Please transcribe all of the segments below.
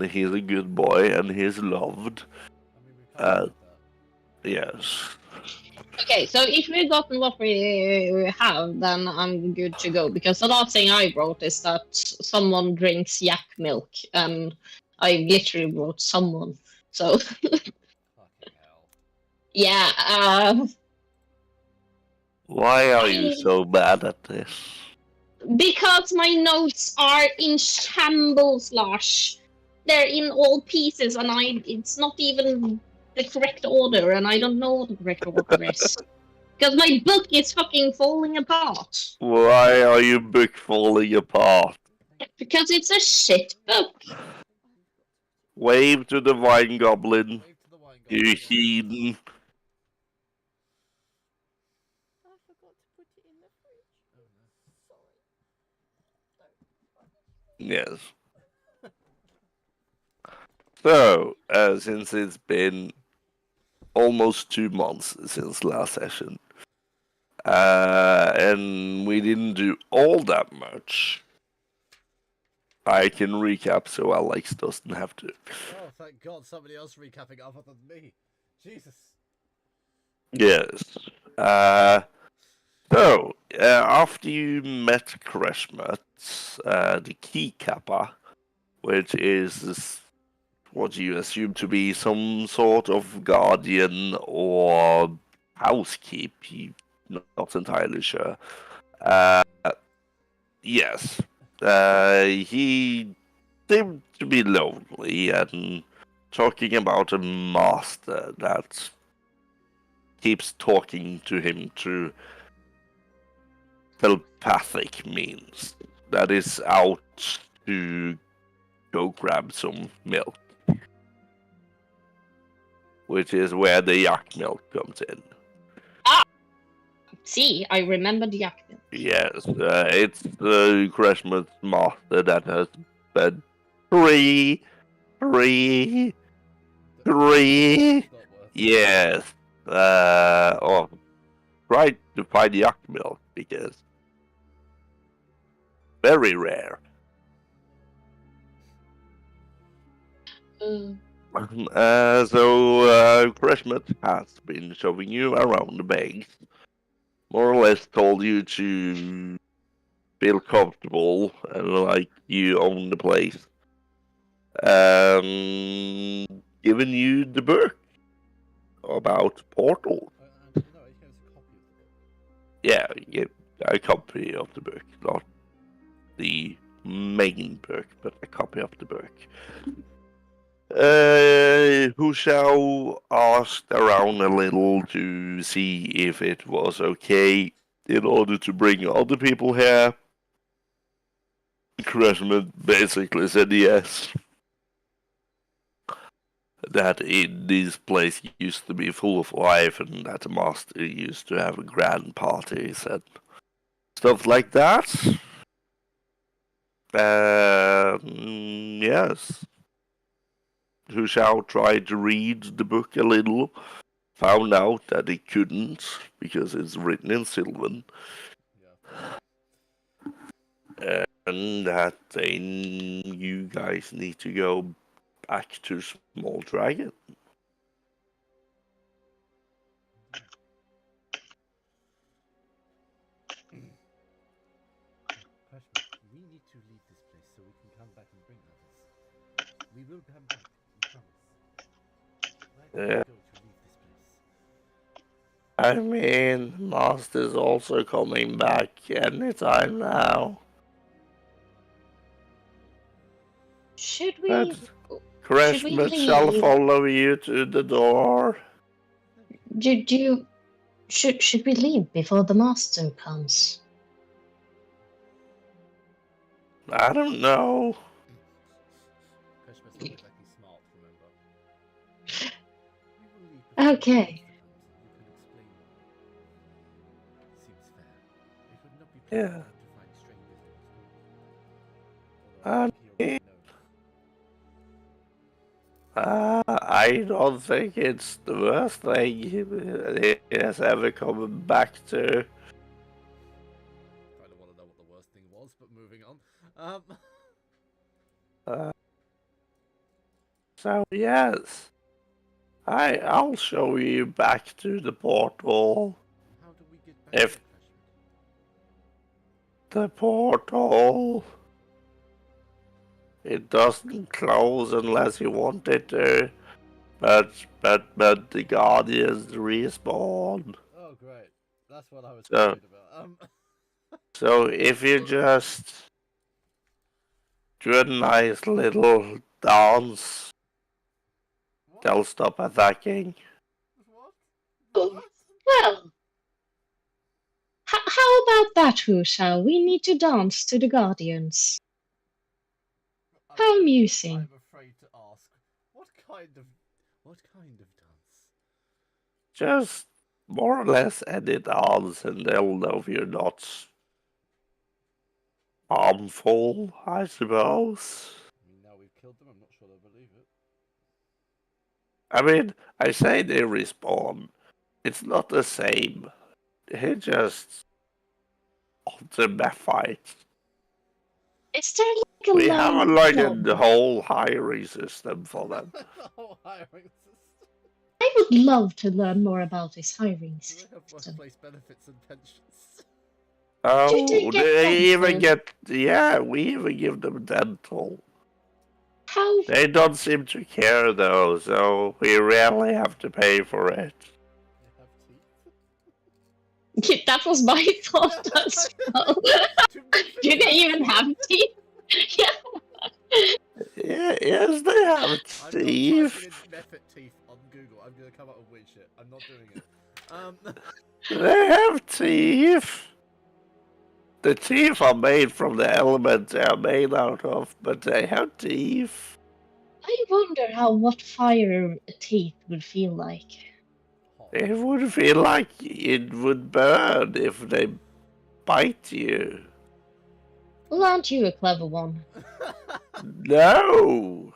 and he's a good boy, and he's loved. I mean, we can't hide that. Yes. Okay, so if we've gotten what we have, then I'm good to go. Because the last thing I wrote is that someone drinks yak milk, and I literally wrote someone. So Fucking hell. yeah, Why are you so bad at this? because my notes are in shambles, Lars. They're in all pieces, and it's not even the correct order, and I don't know what the correct order is. Because my book is fucking falling apart. Why are your book falling apart? Because it's a shit book. Wave to the wine goblin, Wave to the wine you goblin. heathen. I forgot to put it in the fridge. Oh, no. Sorry. Yes. So, since it's been almost 2 months since last session, and we didn't do all that much, I can recap so Alex doesn't have to. Oh, thank God, somebody else recapping other than me. Jesus. Yes. So, after you met Kreshmet, the key kappa, which is what you assume to be some sort of guardian or housekeep, you're not entirely sure. Yes. He seemed to be lonely and talking about a master that keeps talking to him through telepathic means, that is out to go grab some milk, which is where the yak milk comes in. See, I remember the yak milk. Yes, it's the Christmas master that has been three. Not worth Yes. Try to find yak milk because very rare. So Christmas has been showing you around the base, more or less told you to feel comfortable and like you own the place. Giving you the book about portals. No, he has a copy of the book. Yeah, a copy of the book, not the main book, but a copy of the book. Who shall asked around a little to see if it was okay in order to bring other people here. Crashman basically said yes. That this place used to be full of life and that the master used to have grand parties and stuff like that. Yes. Who shall try to read the book a little, found out that he couldn't because it's written in Sylvan. Yeah. And that you guys need to go back to Small Dragon. Crashman, we need to leave this place so we can come back and bring others. We will come back, we promise. Where do we go to leave this place? I mean, Master's also coming back anytime now. Should we? But Should we Crashmet shall leave? follow you to the door. Should we leave before the master comes? I don't know. Crashman's looking like he's smart, remember? We will leave before Okay. the master comes and you can explain more. Seems fair. It would not be Yeah. pleasant to find strangers in this world. I Although I think he already knows. I don't think it's the worst thing he has ever come back to. Kind of want to know what the worst thing was, but moving on. So yes, I'll show you back to the portal. How do we get back If there, Crashman? the portal, it doesn't close unless you want it to. But the Guardians respawn. Oh, great. That's what I was So worried about. so if you just do a nice little dance, What? they'll stop attacking. What? Oh, well, how about that, Hu Shao? We need to dance to the Guardians. How amusing. I'm afraid to ask. What kind of dance? Just more or less any dance, and they'll know you're not harmful, I suppose. I mean, now we've killed them, I'm not sure they'll believe it. I mean, I say they respawn. It's not the same. They just ultimate fight. Is there like a We have line like club? a whole hiring system for them. The whole hiring system. I would love to learn more about this hiring Do they have system. workplace benefits and pensions? Oh, they get they even dental? yeah, we even give them dental. How? They don't seem to care though, so we rarely have to pay for it. They have teeth. That was my thought as well. To make Do them they even have teeth? Yeah. Yeah, yes, they have I'm not typing teeth. in method teeth on Google. I'm gonna come up with weird shit. I'm not doing it. They have teeth. The teeth are made from the element they are made out of, but they have teeth. I wonder what fire teeth would feel like. Hot. It would feel like it would burn if they bite you. Well, aren't you a clever one? No.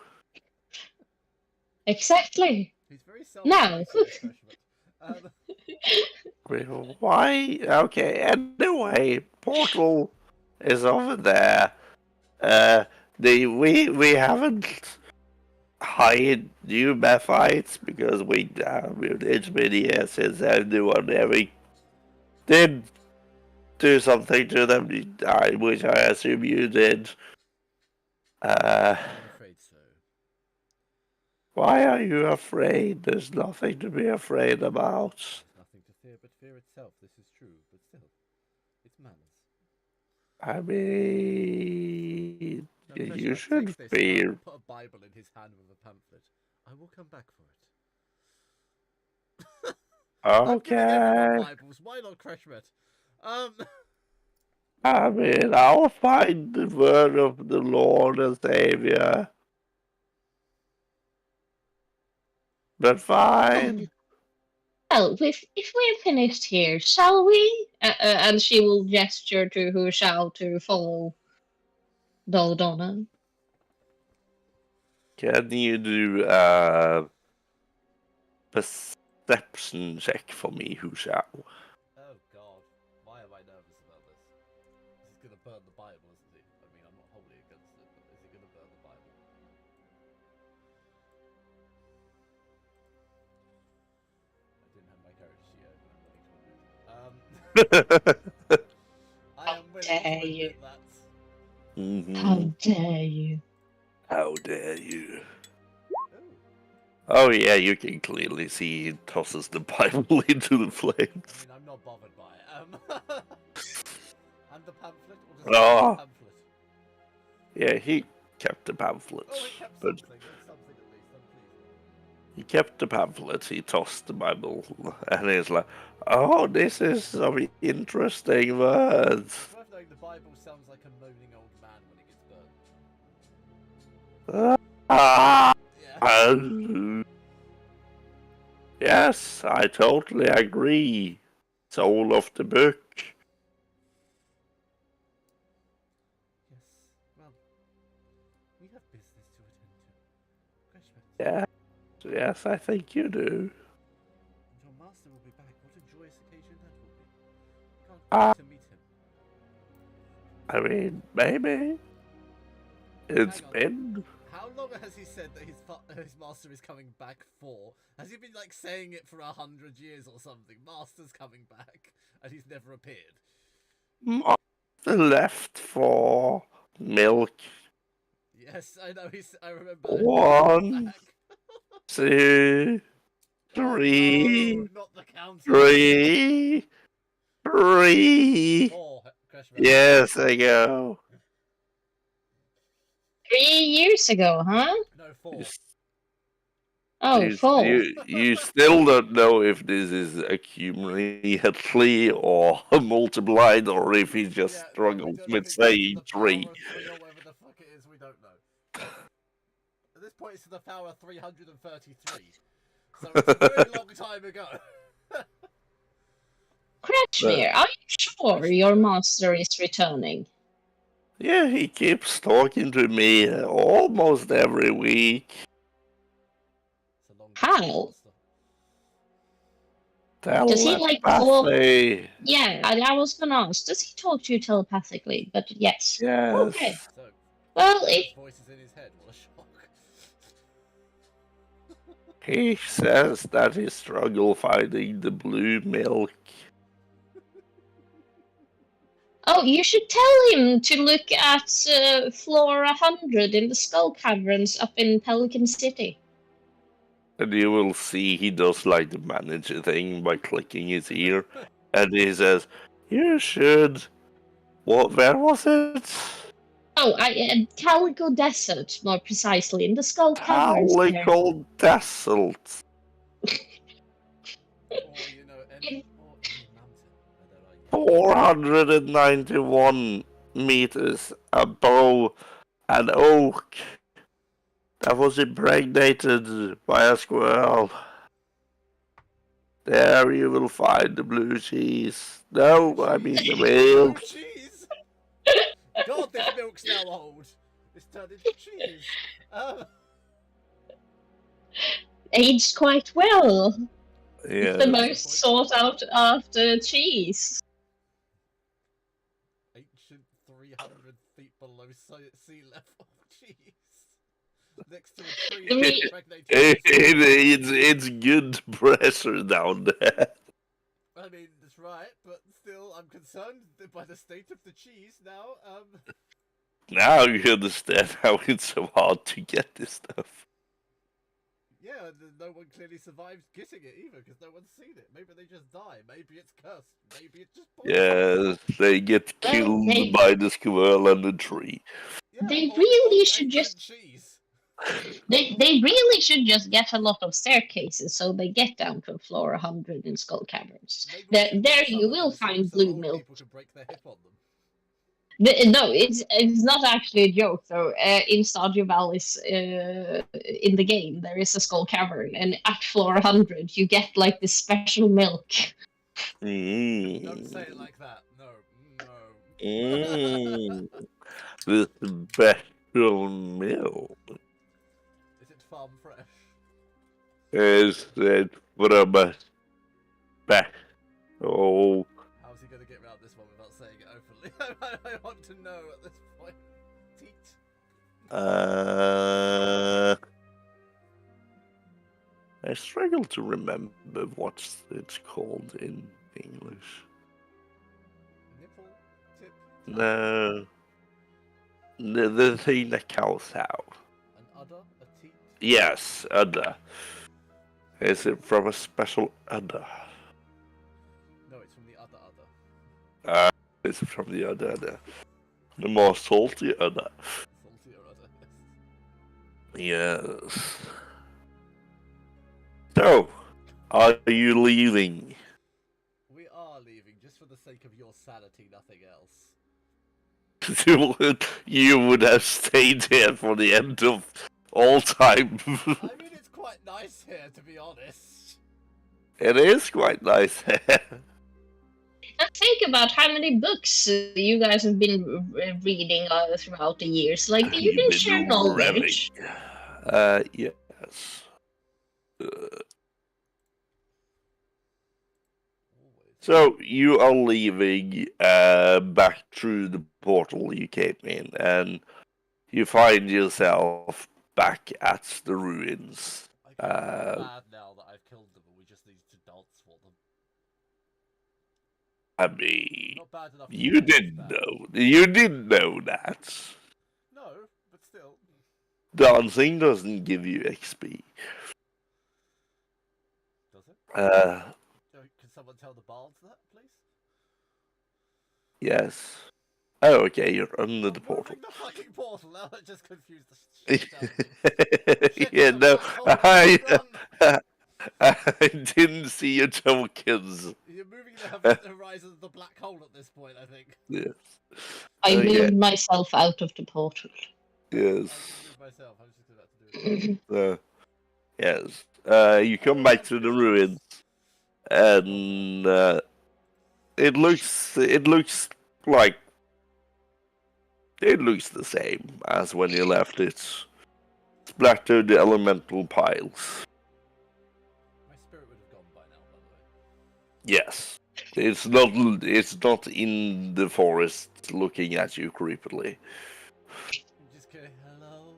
Exactly. He's very No. self-righteous, Why? Okay, anyway, Portal is over there. We haven't hired new Mephites because it's been years since anyone ever did do something to them, which I assume you did. I'm afraid so. Why are you afraid? There's nothing to be afraid about. There's nothing to fear but fear itself. This is true, but still, it's manners. I mean, Now, you Kreshmer, should take this, and I fear. will put a Bible in his hand with a pamphlet. I will come back for it. I'm giving everyone Okay. Bibles. Why not Kreshmer? I mean, I'll find the word of the Lord and Savior. But fine. Well, if we're finished here, shall we? And she will gesture to Hu Shao to follow Donna. Can you do perception check for me, Hu Shao? Oh God, why am I nervous about this? He's gonna burn the Bible, isn't he? I mean, I'm not wholly against it, but is he gonna burn the Bible? I didn't have my character sheet open. I'm willing to admit. I am willing to dare you. admit that. How Mhm. dare you? How dare you? Oh, Oh yeah, you can clearly see he tosses the Bible into the I flames. mean, I'm not bothered by it. And the pamphlet, or just Oh. the pamphlet? Yeah, he kept the pamphlet. Oh, he kept But something. It's something at least. I'm pleased. he kept the pamphlet, he tossed the Bible, and he's like, oh, this is some interesting words. It's worth knowing the Bible sounds like a moaning old man when it gets burned. Ah, Yeah. yes, I totally agree. Soul of the book. Yes. Well, we have business to attend to. Kreshmet. Yeah, yes, I think you do. And your master will be back. What a joyous occasion that will be. Can't Ah. wait to meet him. I mean, maybe. It's Hang on. been. How long has he said that his master is coming back for? Has he been like saying it for 100 years or something? Master's coming back, and he's never appeared. Master left for milk. Yes, I know. I remember. One, two, Oh, three, no, not the counter. three. 4. Crash Yes, I go. 3 years ago, huh? No, 4. Oh, 4. You still don't know if this is accumulatively or multiplied, or if he just struggles with saying 3. 3 or whatever the fuck it is, we don't know. At this point, it's to the power of 333. So it's a very long time ago. Kretschmer, are you sure your master is returning? Yeah, he keeps talking to me almost every week. It's a long How? master. Does he like talk? Telepathy. Yeah, I was gonna ask. Does he talk to you telepathically? But yes. Yes. Okay. So, Well, if voices in his head. What a shock. He says that he struggled finding the blue milk. oh, you should tell him to look at floor 100 in the Skull Caverns up in Pelican City. And you will see he does like the manager thing by clicking his ear. And he says, you should. What? Where was it? Oh, Calico Desert, more precisely, in the Skull Caverns. there. Calico Desert. Or, you know, any mountain. I don't know. 491 meters above an oak that was impregnated by a squirrel. There you will find the blue cheese. No, I mean the Blue milk. cheese! God, this milk's now old. It's turned into cheese. Aged quite well. Yeah. The most sought out after cheese. Ancient 300 feet below sea level cheese. Next to a tree The re- impregnated. It's good pressure down there. I mean, that's right, but still, I'm concerned by the state of the cheese now. Now you understand how it's so hard to get this stuff. Yeah, no one clearly survives getting it either, because no one's seen it. Maybe they just die. Maybe it's cursed. Maybe it's just poison. Yes, they get killed they- by the squirrel and the tree. Yeah, They or really old should ancient just- cheese. They really should just get a lot of staircases so they get down to floor 100 in Skull Caverns. Maybe we There, should there put some you of will them so find some blue old milk. People can break their hip on them. No, it's not actually a joke though. In Stardew Valley's in the game, there is a Skull Cavern, and at floor 100, you get like this special milk. Don't say it like that. No, no. This special milk. Is it farm fresh? Is it from a special? How's he going to get around this one without saying it openly? I want to know at this point. Teat. I struggle to remember what it's called in English. Nipple? Tip? No. The thing that cows out. An udder? A teat? Yes, udder. Is it from a special udder? No, it's from the other. It's from the udder. The more salty udder. Salty or udder. Yes. So, are you leaving? We are leaving just for the sake of your sanity, nothing else. You would have stayed here for the end of all time. I mean, it's quite nice here, to be honest. It is quite nice here. And think about how many books you guys have been reading throughout the years. Like, you You've can been share knowledge. Yes. Always. So you are leaving back through the portal you came in, and you find yourself back at the ruins. I kind of feel bad now that I've killed them and we just need to dance for them. I mean, Not bad enough. you didn't know. You didn't know that. No, but still. Dancing doesn't give you XP. Does it? Can someone tell the bards that, please? Yes. Oh, okay, you're under the portal. Moving the fucking portal, now that just confused the shit out of me. Yeah, no, Run! I didn't see your tokens. You're moving the horizon of the black hole at this point, I think. Yes. I Okay. moved myself out of the portal. I Yes. just moved myself, I was just about to do it. Yes. You come back to the ruins, and it looks like it looks the same as when you left it. Splattered elemental piles. My spirit would have gone by now, by the way. Yes. It's not in the forest looking at you creepily. I'm just kidding. Hello.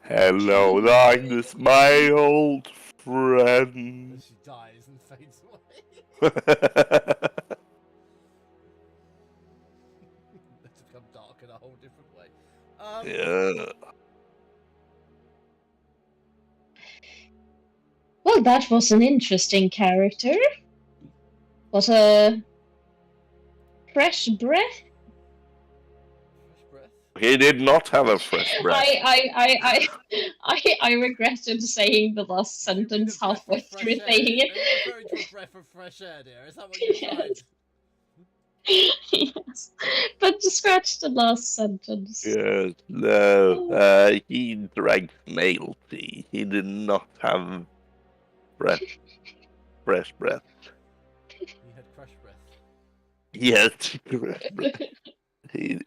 Hello, darkness, my old friend. And she dies and fades away. It's become dark in a whole different way. Yeah. Well, that was an interesting character. Was a fresh breath. Fresh breath. He did not have a fresh breath. I regretted saying the last sentence halfway through saying Are you referring to a breath of fresh air, dear? Is that what you're trying? Yes, but to scratch the last sentence. Yes, no. He drank snail tea. He did not have fresh breath. He had crush breath. He had fresh breath. He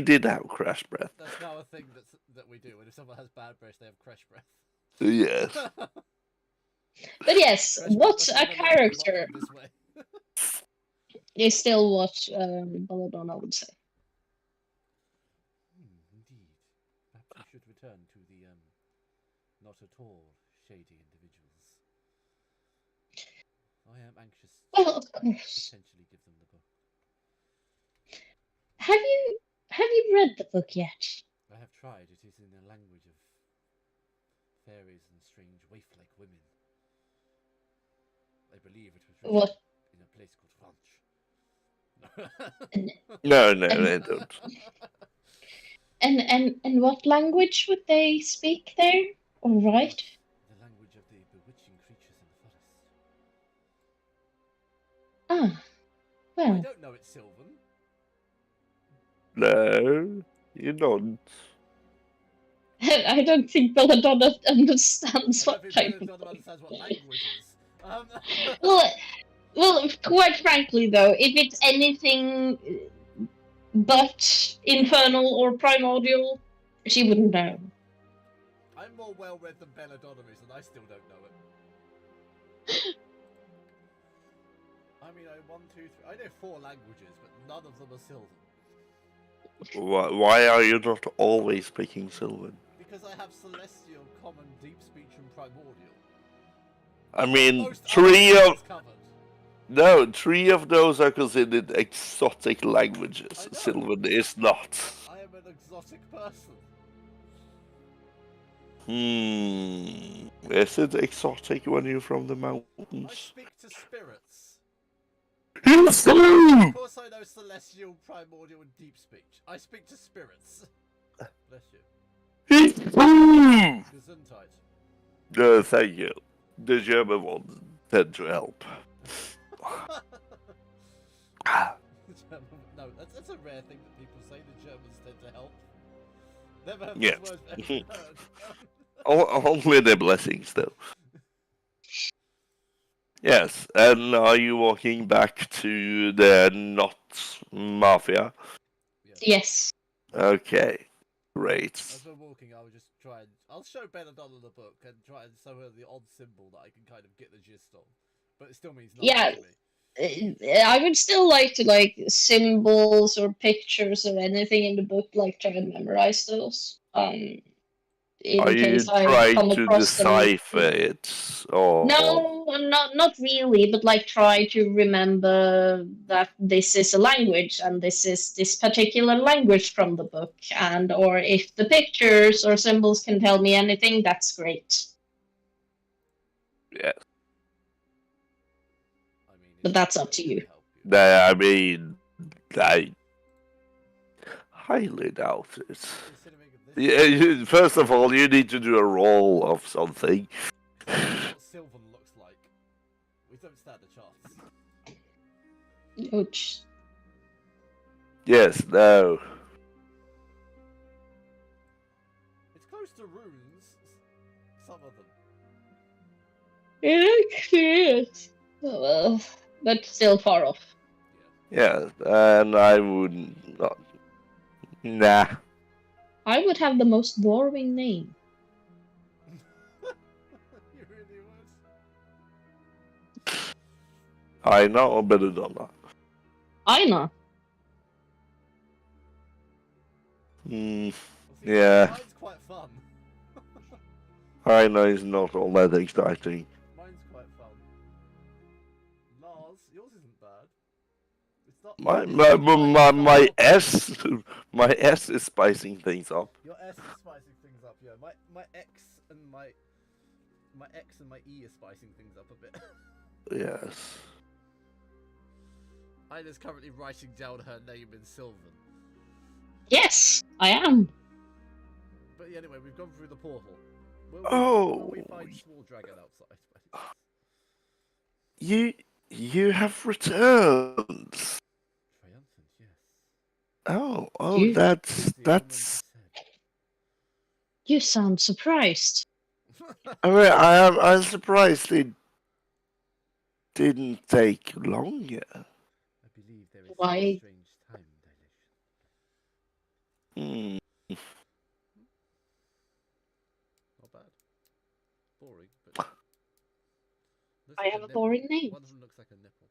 did have crash breath. That's now a thing that we do. And if someone has bad breath, they have crush breath. Yes. But yes, Crush breath what must a never learn to character lock this way. is still what Belladonna would say. Indeed. Perhaps we should return to the not at all shady individuals. I am anxious Well, of to course. potentially give them the book. Have you read the book yet? I have tried. It is in the language of fairies and strange waif-like women. I believe it was written What? in a place called Ranch. No, they don't. And what language would they speak there? All right. The language of the bewitching creatures in the forest. Ah, I well. don't know it's Sylvan. No, you don't. I don't think Belladonna understands I what don't I think Belladonna understands what language is. Well, quite frankly, though, if it's anything but infernal or primordial, she wouldn't know. I'm more well-read than Belladonna is, and I still don't know it. I mean, I know 4 languages, but none of them are Sylvan. Why are you not always speaking Sylvan? Because I have Celestial, Common, Deep Speech, and Primordial. I mean, Most three other of things covered. no, 3 of those are considered exotic languages. I know. Sylvan is not. I am an exotic person. Is it exotic when you're from the I mountains? speak to spirits. Yes, Of course I know Celestial, Primordial, and Deep Speech. I speak to spirits. Bless you. Gesundheit. No, thank you. The German ones tend to help. No, that's a rare thing that people say. The Germans tend to help. Never heard Yes. this word ever heard. Only the blessings, though. Yes, and are you walking back to the not mafia? Yes. Okay, great. As we're walking, I will just try and... I'll show Belladonna the book and try and show her the odd symbol that I can kind of get the gist of. But it still means nothing Yeah. to me. I would still like to symbols or pictures or anything in the book, try and memorize those. In Are you case I trying come to across them. decipher it? Or No, not really, but like try to remember that this is a language and this is this particular language from the book, and or if the pictures or symbols can tell me anything, that's great. yeah. I mean, But if that's it's up to gonna you. help you. I mean, I highly doubt it. Considering this, Yeah, first of all, you need to do a roll of something. considering what Sylvan looks like, we don't stand a chance. Ouch. Yes, no. It's close to runes. Some of them. It but still far off. Yeah, and I would not. Nah. I would have the most boring name. You really would. I know better than that. I know. Hmm. See, Yeah. Mine's quite fun. I know it's not all that exciting. Mine's quite fun. Lars, yours isn't bad. It's not. My S, my S is spicing things up. Your S is spicing things up. Yeah, my X and my X and my E is spicing things up a bit. Yes. Ida's currently writing down her name in Sylvan. Yes, I am. But yeah, anyway, we've gone through the portal. Will we find small dragon outside? You have returned. Triumphant, yes. Oh, You- that's You sound surprised. I mean, I'm surprised it didn't take longer. I believe there is Why? some strange time dilation. Hmm. Not bad. Boring, but looks I like have a nipple. boring name. One of them looks like a nipple.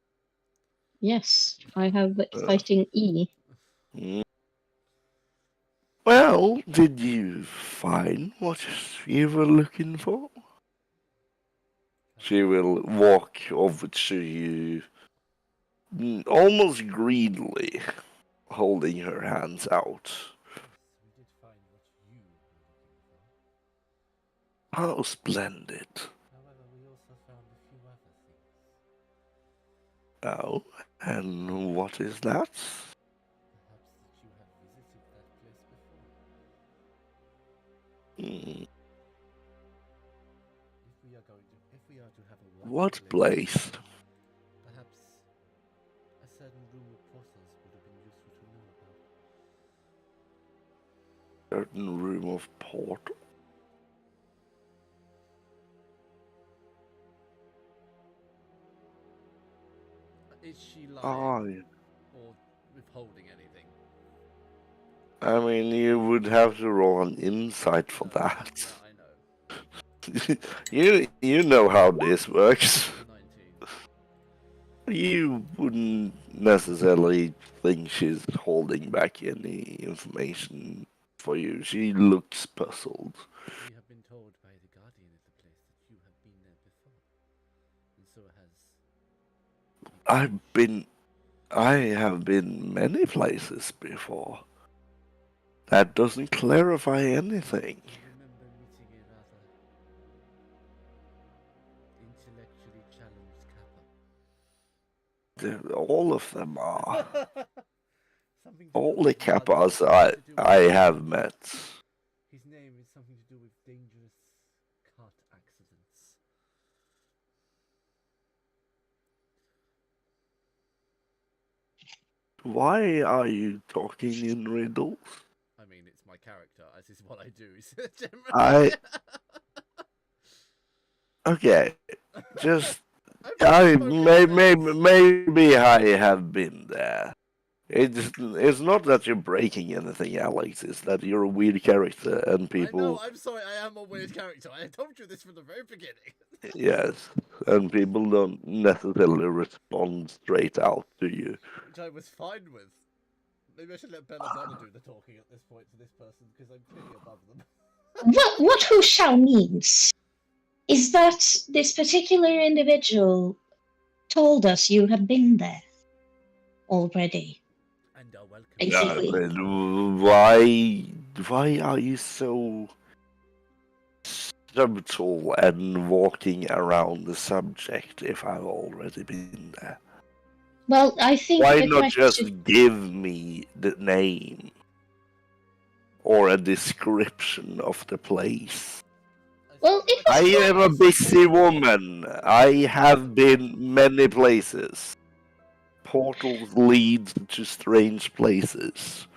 Yes, I have exciting E. Hmm. Well, did you find what you were looking for? She will walk over to you, almost greedily, holding her hands out. Yes, we did find what you were looking for. How splendid. However, we also found a few other things. Oh, and what is that? Perhaps that you have visited that place before. Hmm. If we are to have a wider What place? perhaps a certain room of portals would have been useful to know about. Certain room of portal. Is she lying Oh, yeah. or withholding anything? I mean, you would have to roll an insight for that. Yeah, I know. you know how this works. 19. You wouldn't necessarily think she's holding back any information for you. She looks puzzled. We have been told by the guardian of the place that you have been there before. And so has... I have been many places before. That doesn't clarify anything. I remember meeting a rather intellectually challenged Kappa. All of them are. Something to All do the with blood, kappas something to do I with- have met. His name is something to do with dangerous cart accidents. Why are you talking in riddles? I mean, it's my character, as is what I do. Generally. I- Okay, just I've spoken maybe I have been there. It's not that you're breaking anything, Alex. It's that you're a weird character and I know, people. I'm sorry, I am a weird character. I told you this from the very beginning. Yes, and people don't necessarily respond straight out to you. Which I was fine with. Maybe I should let Belladonna do the talking at this point to this person, because I'm clearly above them. What Hu Shao means is that this particular individual told us you had been there already. And are welcome. Basically. But why are you so subtle and walking around the subject if I've already been there? Well, I think Why the not question... just give me the name or a description of the place? Well, it was I am a busy woman. I have been many places. Portals lead to strange places.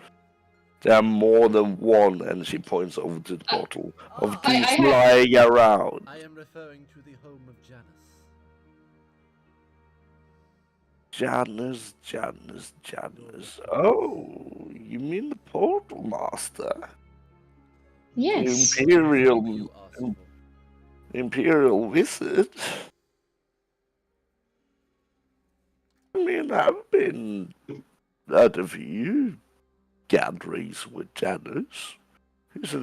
There are more than one, and she points over to the portal, of I these have- lying around. I am referring to the home of Janus. Janus. Oh, you mean the portal master? Yes. You asked for. Imperial wizard? I mean, I've been at a few gatherings with Janus. He's a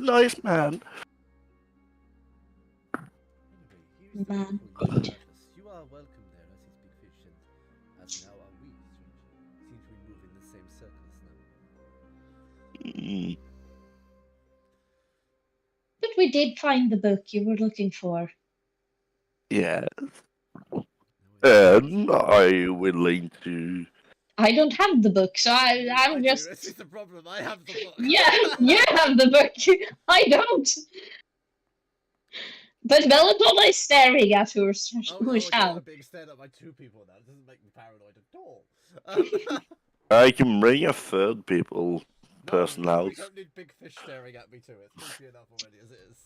nice man. Anyway, here's the Man, local indeed. Janus. You are welcome there as his big fish, and as now are we, stranger. Seems we move in the same circles now. Mm, But we did find the book you were looking for. yeah, No, it and are you willing to? I don't have the book, so I'm do. just... This is the problem. I have the book. Yeah, you have the book. I don't. But Belladonna is staring at Hu Oh, Shao. I'm being stared at by two people now. It doesn't make me paranoid at all. I can bring a third person no, we out. don't need big fish staring at me too. It's creepy enough already as it is.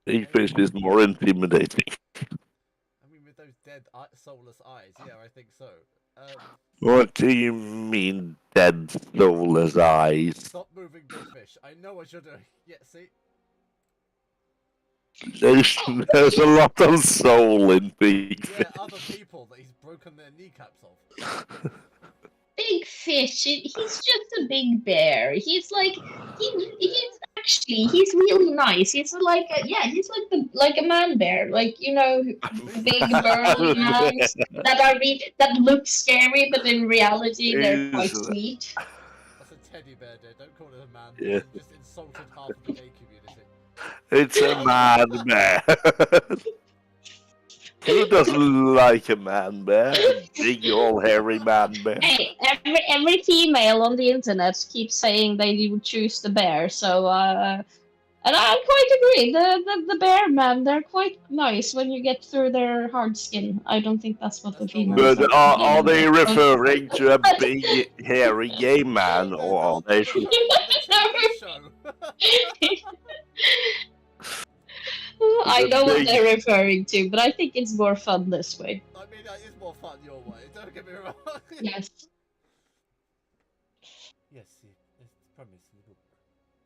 Big fish is more intimidating. I mean, with those dead, soulless eyes, yeah, I think so. What do you mean, dead soulless eyes? Stop moving, big fish. I know what you're doing. Yeah, see? There's a lot of soul in big Yeah, fish. other people that he's broken their kneecaps of. Big fish. He's just a big bear. He's like he's really nice. He's like he's like a man bear. Like, you know, big burly mans that look scary, but in reality they're quite He's- sweet. That's a teddy bear, dear. Don't call it a man. Yeah. You just insulted half of the gay community. It's a man bear. Who doesn't like a man bear? A big old hairy man bear. Hey, every female on the internet keeps saying they would choose the bear. So and I quite agree. The bear man, they're quite nice when you get through their hard skin. I don't think that's what the That's not females But are. are they referring to a big hairy gay man, or are they? I know what big- they're referring to, but I think it's more fun this way. I mean, that is more fun your way. Don't get me wrong. Yes. Yes, let's promise the book.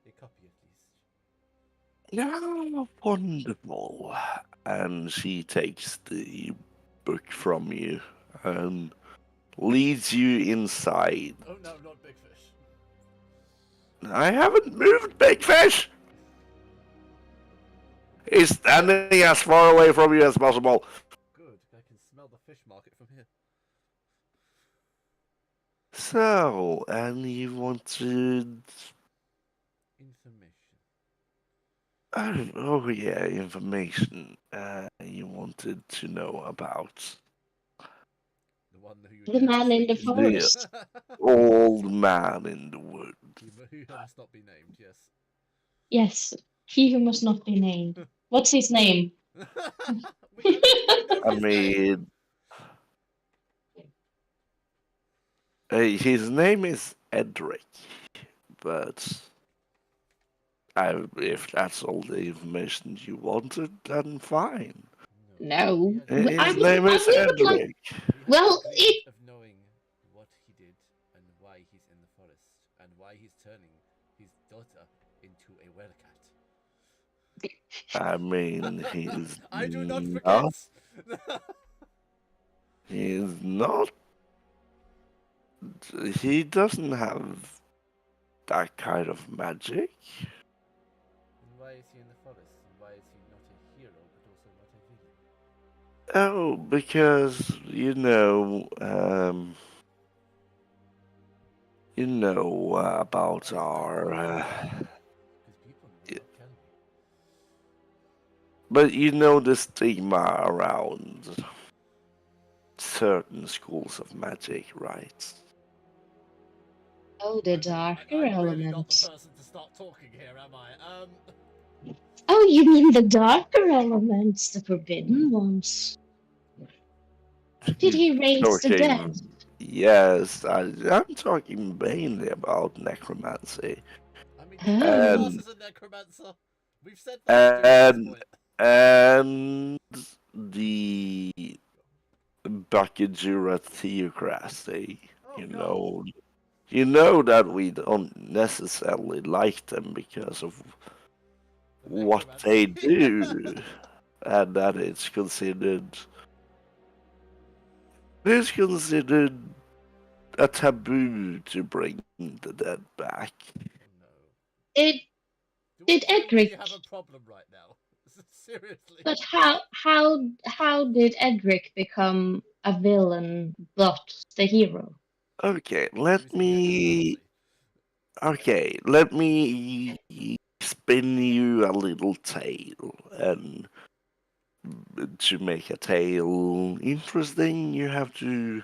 A copy at least. Yeah, wonderful. And she takes the book from you and leads you inside. Oh no, not big fish. I haven't moved, big fish! He's standing as far away from you as possible. Good, I can smell the fish market from here. So, and you wanted... Information. Oh yeah, information. You wanted to know about The one who you The dared man in speak the to. forest. old man in the wood. Who must not be named, yes. Yes. He who must not be named. What's his name? We don't even know I his name. mean, his name is Edric, but if that's all the information you wanted, then fine. No. His I name is would like- Edric. Well, the it- of knowing what he did and why he's in the forest and why he's turning his daughter into a wildcat. I mean, he's I do not not. forget. He's not he doesn't have that kind of magic. Then why is he in the forest? And why is he not a hero, but also not a villain? Oh, because about Why is our. Because people will not kill me. But the stigma around certain schools of magic, right? Oh, the darker I'm really not the elements. person to start talking here, am I? Oh, you mean the darker elements, the forbidden ones? Did he raise the dead? Yes, I'm talking mainly about necromancy. I mean, you can't Oh. class as a necromancer. We've said that to this And point. and the Bakajura theocracy, Oh you God. know, you know that we don't necessarily like them because of The what they necromancy. do, and that it's considered a taboo to bring the dead back. Oh no. Did Do Did I really Edric? have a problem right now? Seriously. But how did Edric become a villain but the hero? Okay, let Using me necromancy. okay, let me spin you a little tale, and to make a tale interesting, you have to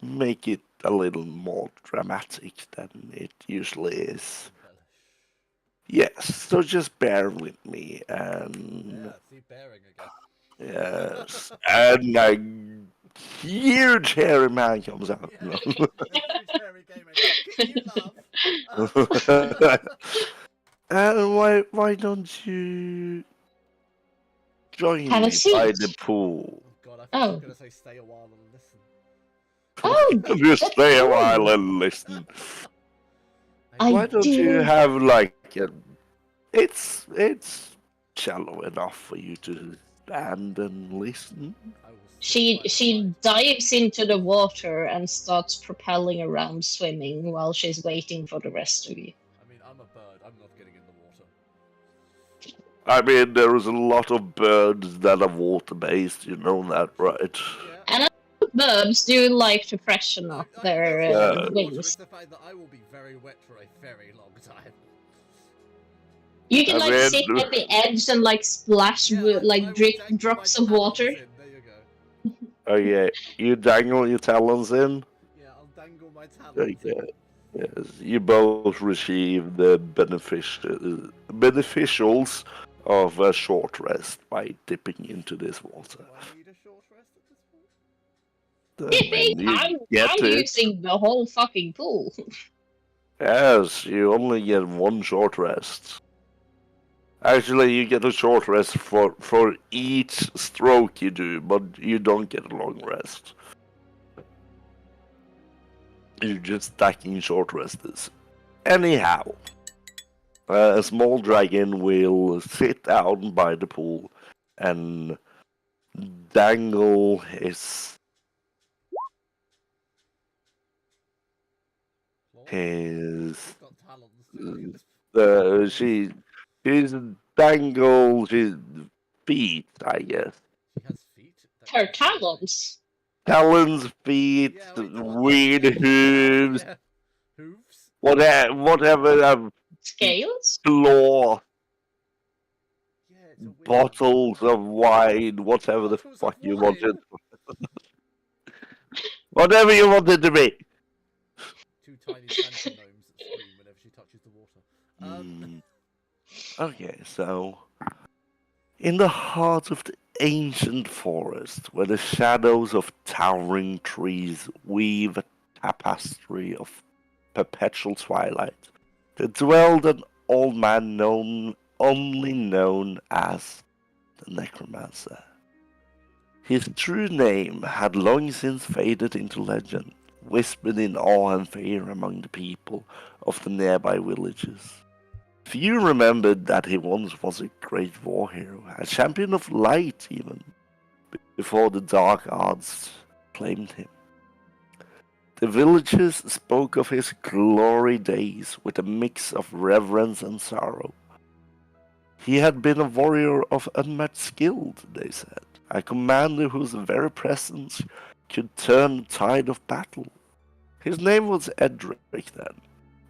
make it a little more dramatic than it usually is. Embellish. Yes, so just bear with me, and Yeah, see bearing again. yes, and a huge hairy man comes out. Yeah, No. a huge hairy gay man. Can you love? And why don't you join Have a me by the seat. pool? Oh God, I thought you were Oh, gonna say stay a while and listen. oh, Just that's stay a while true. and listen. I Why don't you do. have like a? It's shallow enough for you to stand and listen. I will sit She by the she side. dives into the water and starts propelling around, swimming while she's waiting for the rest of you. I mean, I'm a bird. I'm not getting in the water. I mean, there is a lot of birds that are water-based. You know that, right? Yeah. And birds do like to freshen up No, their it's not Yeah. the water. It's wings. the fact that I will be very wet for a very long time. You can I like mean, sit at the edge and like splash Yeah, I like will drip dangle my drops of talons water. in. There you go. okay, you dangle your talons in. Yeah, I'll dangle my talons Okay. in. Yes, you both receive the beneficials of a short rest by dipping into this water. Do I need a short rest at this point? Dipping! You get I'm it. using the whole fucking pool. Yes, you only get one short rest. Actually, you get a short rest for each stroke you do, but you don't get a long rest. You're just stacking short rests. Anyhow, a small dragon will sit down by the pool and dangle Claws? his She's got talons too. Look at this. she's dangle his feet, I guess. She has feet. That Her concerns me. talons. Talons, feet, Yeah, we know what those weird things are. hooves, Yeah. Hooves? whatever, Scales? claw, Yeah, it's a weird bottles of wine, whatever the Bottles fuck of you wine. wanted. Whatever you wanted to be. Two tiny Santa gnomes that scream whenever she touches the water. Okay, so in the heart of the ancient forest, where the shadows of towering trees weave a tapestry of perpetual twilight, there dwelled an old man only known as the Necromancer. His true name had long since faded into legend, whispered in awe and fear among the people of the nearby villages. Few remembered that he once was a great war hero, a champion of light even, before the dark arts claimed him. The villagers spoke of his glory days with a mix of reverence and sorrow. He had been a warrior of unmatched skill, they said, a commander whose very presence could turn the tide of battle. His name was Edric then,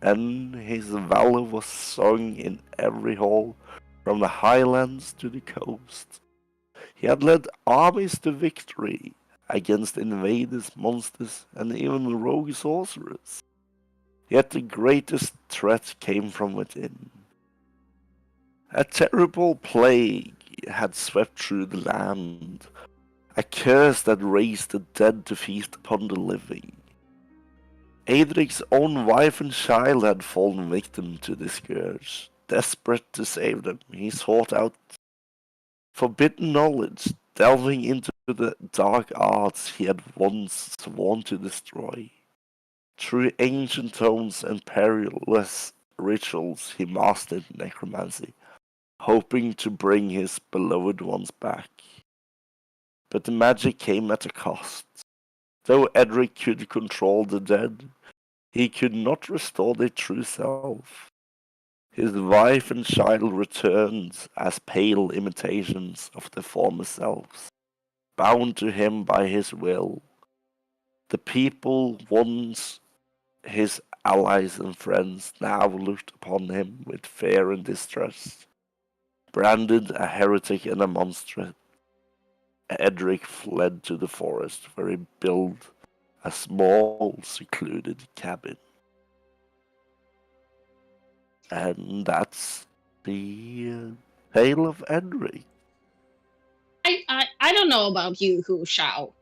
and his valor was sung in every hall, from the highlands to the coast. He had led armies to victory against invaders, monsters, and even rogue sorcerers. Yet the greatest threat came from within. A terrible plague had swept through the land, a curse that raised the dead to feast upon the living. Adric's own wife and child had fallen victim to this scourge. Desperate to save them, he sought out forbidden knowledge, delving into the dark arts he had once sworn to destroy. Through ancient tomes and perilous rituals, he mastered necromancy, hoping to bring his beloved ones back. But the magic came at a cost. Though Edric could control the dead, he could not restore their true self. His wife and child returned as pale imitations of their former selves, bound to him by his will. The people once his allies and friends now looked upon him with fear and distrust. Branded a heretic and a monster, Edric fled to the forest where he built a small, secluded cabin. And that's the tale of Edric. I don't know about you, Hu Shao,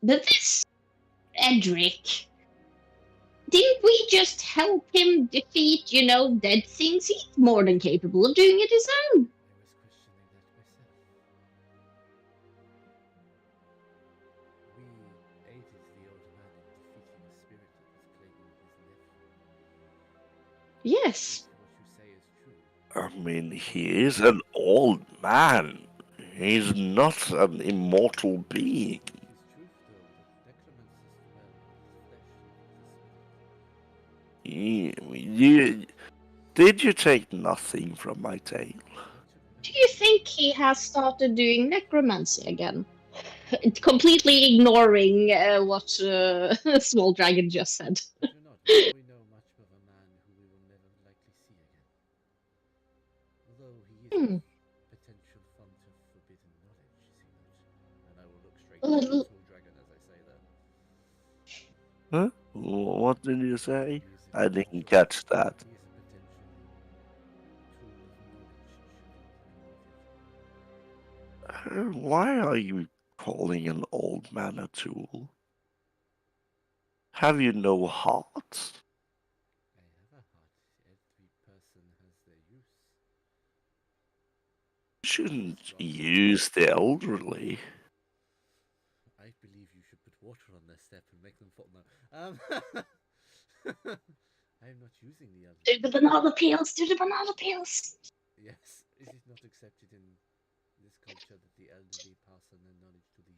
but this Edric, didn't we just help him defeat, dead things? He's more than capable of doing it his own. I was questioning that myself. We aided the old man in defeating the spirit that was plaguing his nephew. Yes. What you say is true. I mean, he is an old man. He's not an immortal being. It is truth, though, that necromancers dwell with flesh. Did you take nothing from my tale? Do you think he has started doing necromancy again? Completely ignoring what Small Dragon just said. I do not. We know much of a man who we will never likely see again. Although he is a potential font of forbidden knowledge, is he not? And I will look straight at the Small Dragon as I say that. Huh? What did you say? He is a I didn't potential- catch that. He is a potential tool of knowledge, should he be needed. Why are you calling an old man a tool? Have you no heart? I have a heart. Every person has their use. You shouldn't use the elderly. I believe you should put water on their step and make them fall. No. I am not using the other. Do the banana peels, do the banana peels. Yes. Is it not accepted in this culture that the elderly pass on their knowledge to the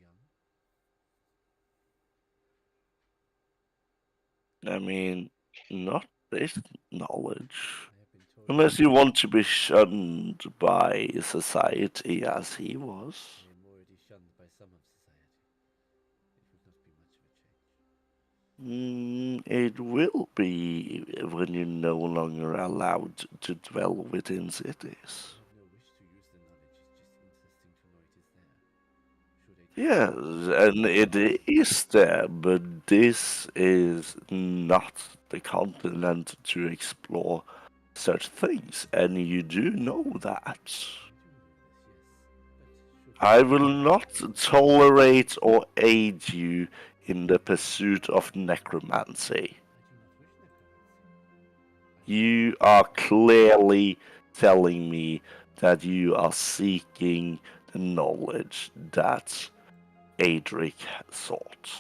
young? I mean, not this knowledge. I have been told. Unless you want to be shunned by society as he was. I am already shunned by some of society. It would not be much of a change. It will be when you're no longer allowed to dwell within cities. I have no wish to use the knowledge. It's just interesting to know it is there. Should I? Yes, and it is there, but this is not the continent to explore such things, and you do know that. I will not tolerate or aid you in the pursuit of necromancy. You are clearly telling me that you are seeking the knowledge that Adric sought.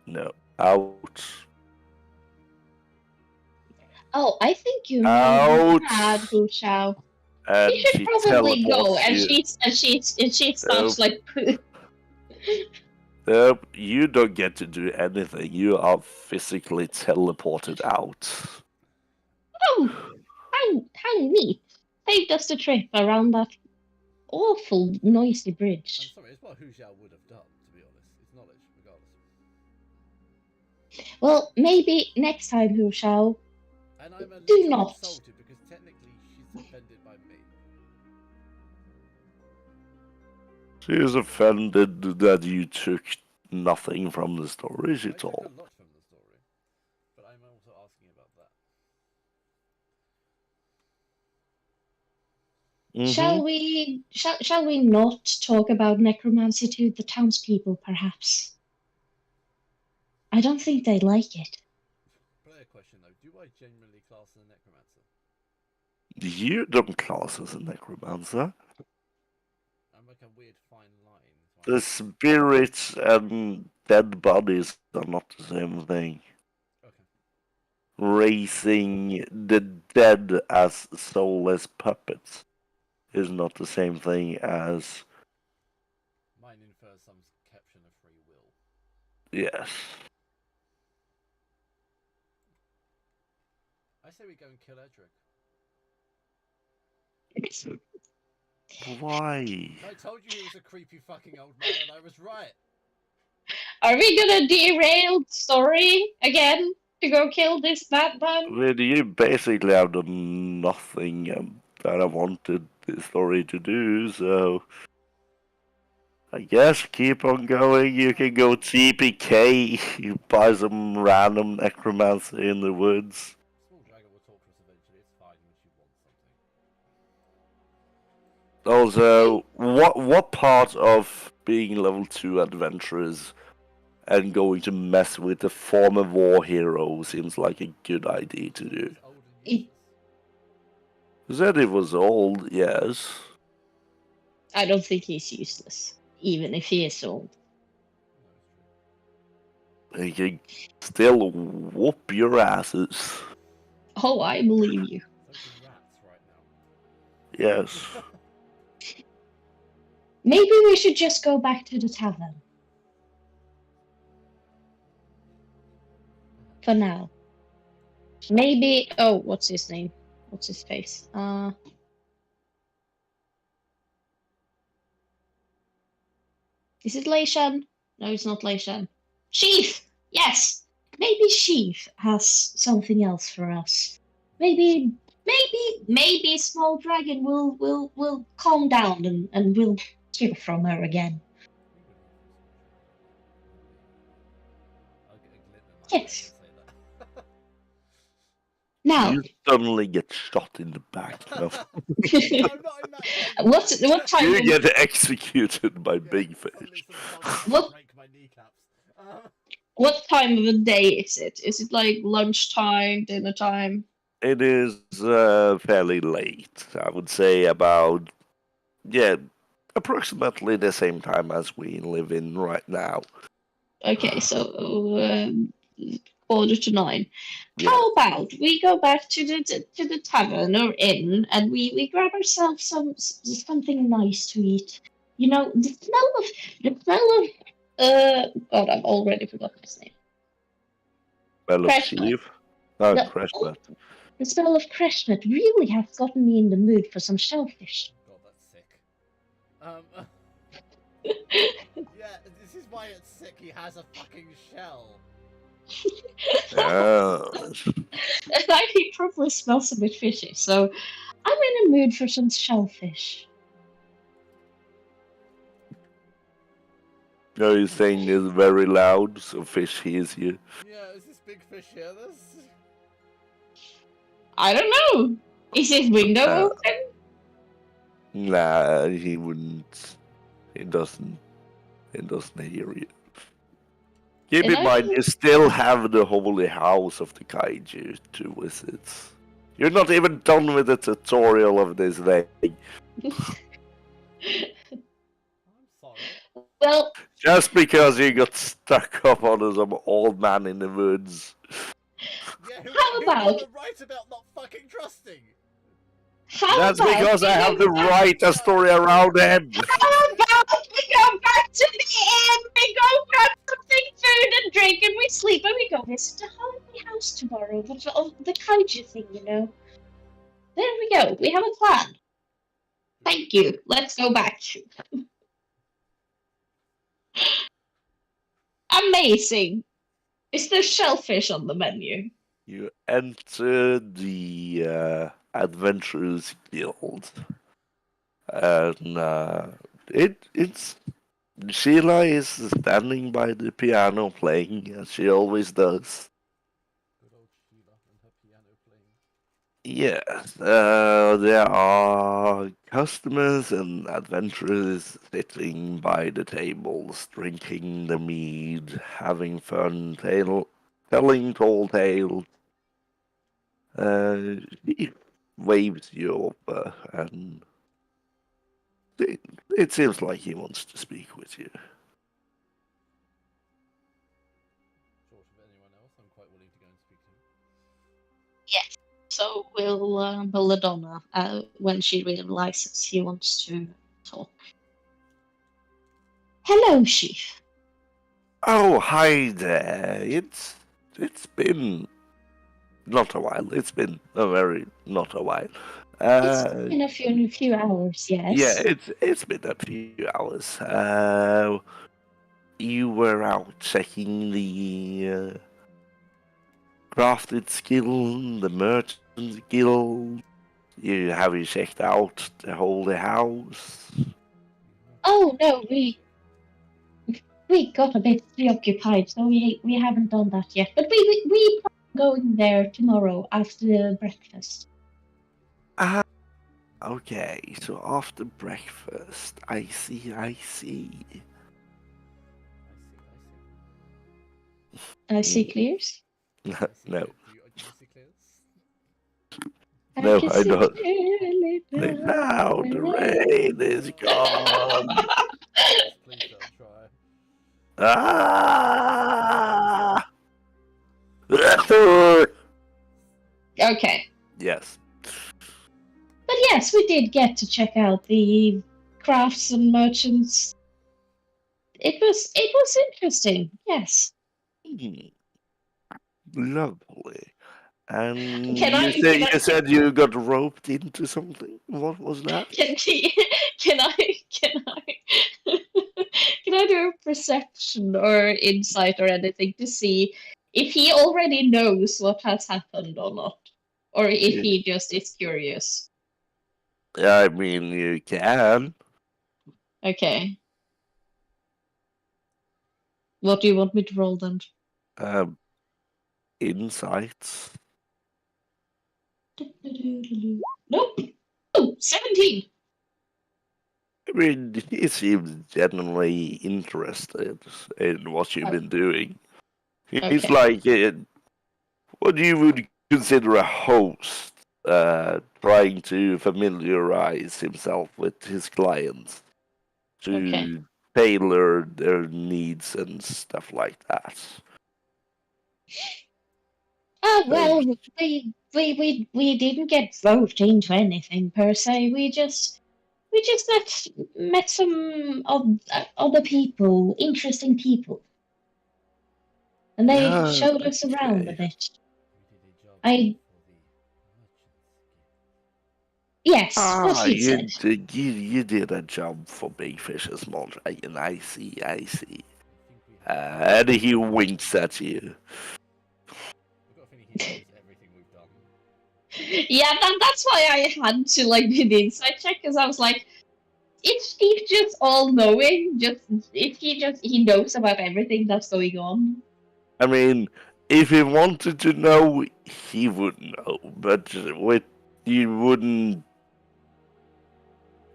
No, out. Oh, I think you Out. mad, Hu Shao. And You should she probably go, teleports and you. she stops like You don't get to do anything. You are physically teleported out. Oh, how neat! Saved us the trip around that awful noisy I'm bridge. sorry, it's what Hu Xiao would have done, to be honest. It's knowledge, regardless. Well, maybe next time, Hu Shao. And I'm a Do little not. insulted because technically she's offended by me. She is offended that you took nothing from the story she I took a told. lot from the story, but I'm also asking about that. Shall we not talk about necromancy to the townspeople, perhaps? I don't think they like it. Player question though, do I genuinely class as a necromancer? You don't class as a necromancer. I'm like a weird fine line. The spirits and dead bodies are not the same thing. Okay. Raising the dead as soulless puppets is not the same thing as Mine infers some caption of free will. yes. I say we go and kill Edric. Why? I told you he was a creepy fucking old man, and I was right. Are we gonna derail the story again to go kill this madman? Well, you basically have done nothing that I wanted the story to do, so I guess keep on going. You can go TPK, you buy some random necromancer in the woods. Small dragon will talk to us eventually. It's fine when she wants something. Also, what part of being level 2 adventurers and going to mess with the former war hero seems like a good idea to do? It's old and It- useless. You said it was old, yes. I don't think he's useless, even if he is old. No, it's He can still whoop your asses. Oh, I believe you. true. So can rats right now. Yes. Maybe we should just go back to the tavern. For now. Maybe. Oh, what's his name? What's his face? Is it Lei Shan? No, it's not Lei Shan. Chief! Yes! Maybe Chief has something else for us. Maybe Small Dragon will calm down and we'll hear from her again. I'll get a glint in my eye Yes. to say that. Now, You suddenly get shot in the back. No. I'm not in that kind of what time? You Of, get executed by Big Suddenly Fish. some bugs What? break my kneecaps. what time of the day is it? Is it like lunchtime, dinner time? It is fairly late. I would say about, approximately the same time as we live in right now. Okay, so 8:45. Yeah. How about we go back to the tavern or inn and we grab ourselves something nice to eat. You know, the smell of God, I've already forgotten his name. Well, of Crashnut. Chief. No, No. Crashnut. The smell of Crashnut really has gotten me in the mood for some shellfish. God, that's sick. Yeah, this is why it's sick. He has a fucking shell. Yes. He probably smells a bit fishy, so I'm in a mood for some shellfish. No, you're saying it's very loud, so Fish hears you. Yeah, is this big fish hear this? I don't know. Is his window open? Nah, he wouldn't. He doesn't hear you. Keep Did in I? mind, you still have the holy house of the kaiju to visit. You're not even done with the tutorial of this thing. I'm sorry. Well, Just because you got stuck up on some old man in the woods. Yeah, How who about- got it right about not fucking trusting? how That's about because we I go have to back- write a story around him. How about we go back to the inn, we go grab something, food and drink, and we sleep, and we go visit the holiday house tomorrow. The kaiju thing, you know. There we go. We have a plan. Thank you. Let's go back. Amazing. Is there shellfish on the menu? You enter the Adventurers Guild, and it's Sheila is standing by the piano playing as she always does. Good old Sheila and her piano playing. Yes, there are customers and adventurers sitting by the tables, drinking the mead, having fun, telling tall tales. He waves you over, and it seems like he wants to speak with you. Short of anyone else, I'm quite willing to go and speak to him. Yes. So will Belladonna, when she realizes he wants to talk. Hello, Chief. Oh, hi there. It's been not a while. It's been a very not a while. It's been a few hours, Yeah, yes. it's been a few hours. You were out checking the crafted skill, the merchant guild. You checked out the holy house? Oh no, we got a bit preoccupied, so we haven't done that yet. But we plan on going there tomorrow after breakfast. Ah, okay. So after breakfast, I see. I see. I see clears. I see No, clear. Do you see clears? I no, can I see don't. clearly Now the rain is gone. Please don't try. Ah! Okay. Yes. But yes, we did get to check out the crafts and merchants. It was interesting, yes. Hmm, lovely. And Can I you said you got roped into something. What was that? can can I can I can I do a perception or insight or anything to see if he already knows what has happened or not? Or if Yeah. he just is curious. I mean, you can. Okay. What do you want me to roll then? Insights. Nope. Oh, 17. I mean, he seems genuinely interested in what you've been doing. He's Okay. like what you would consider a host, trying to familiarize himself with his clients Okay. to tailor their needs and stuff like that. Ah, So, well, we didn't get roped into anything per se. We just met some of other people, interesting people, and they yeah, showed us around a okay. bit. We did a job I for the merchants. yes, what Ah, he said. you did a job for Big Fish and Small Dragon. I see, I see. I think we have. And he winks at you. I've got a feeling he knows everything we've done. Yeah, that's why I had to like do the insight check because I was like, if Steve just all knowing, he knows about everything that's going on. I mean, if he wanted to know, he would know. But with you wouldn't.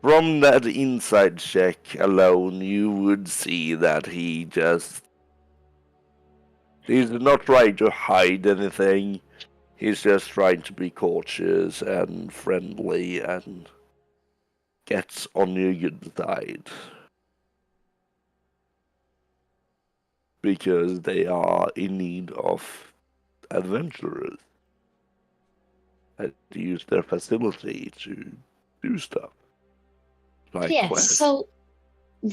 From that inside check alone, you would see that he's not trying to hide anything. He's just trying to be cautious and friendly and gets on your good side. Because they are in need of adventurers that use their facility to do stuff like Yes, quests. so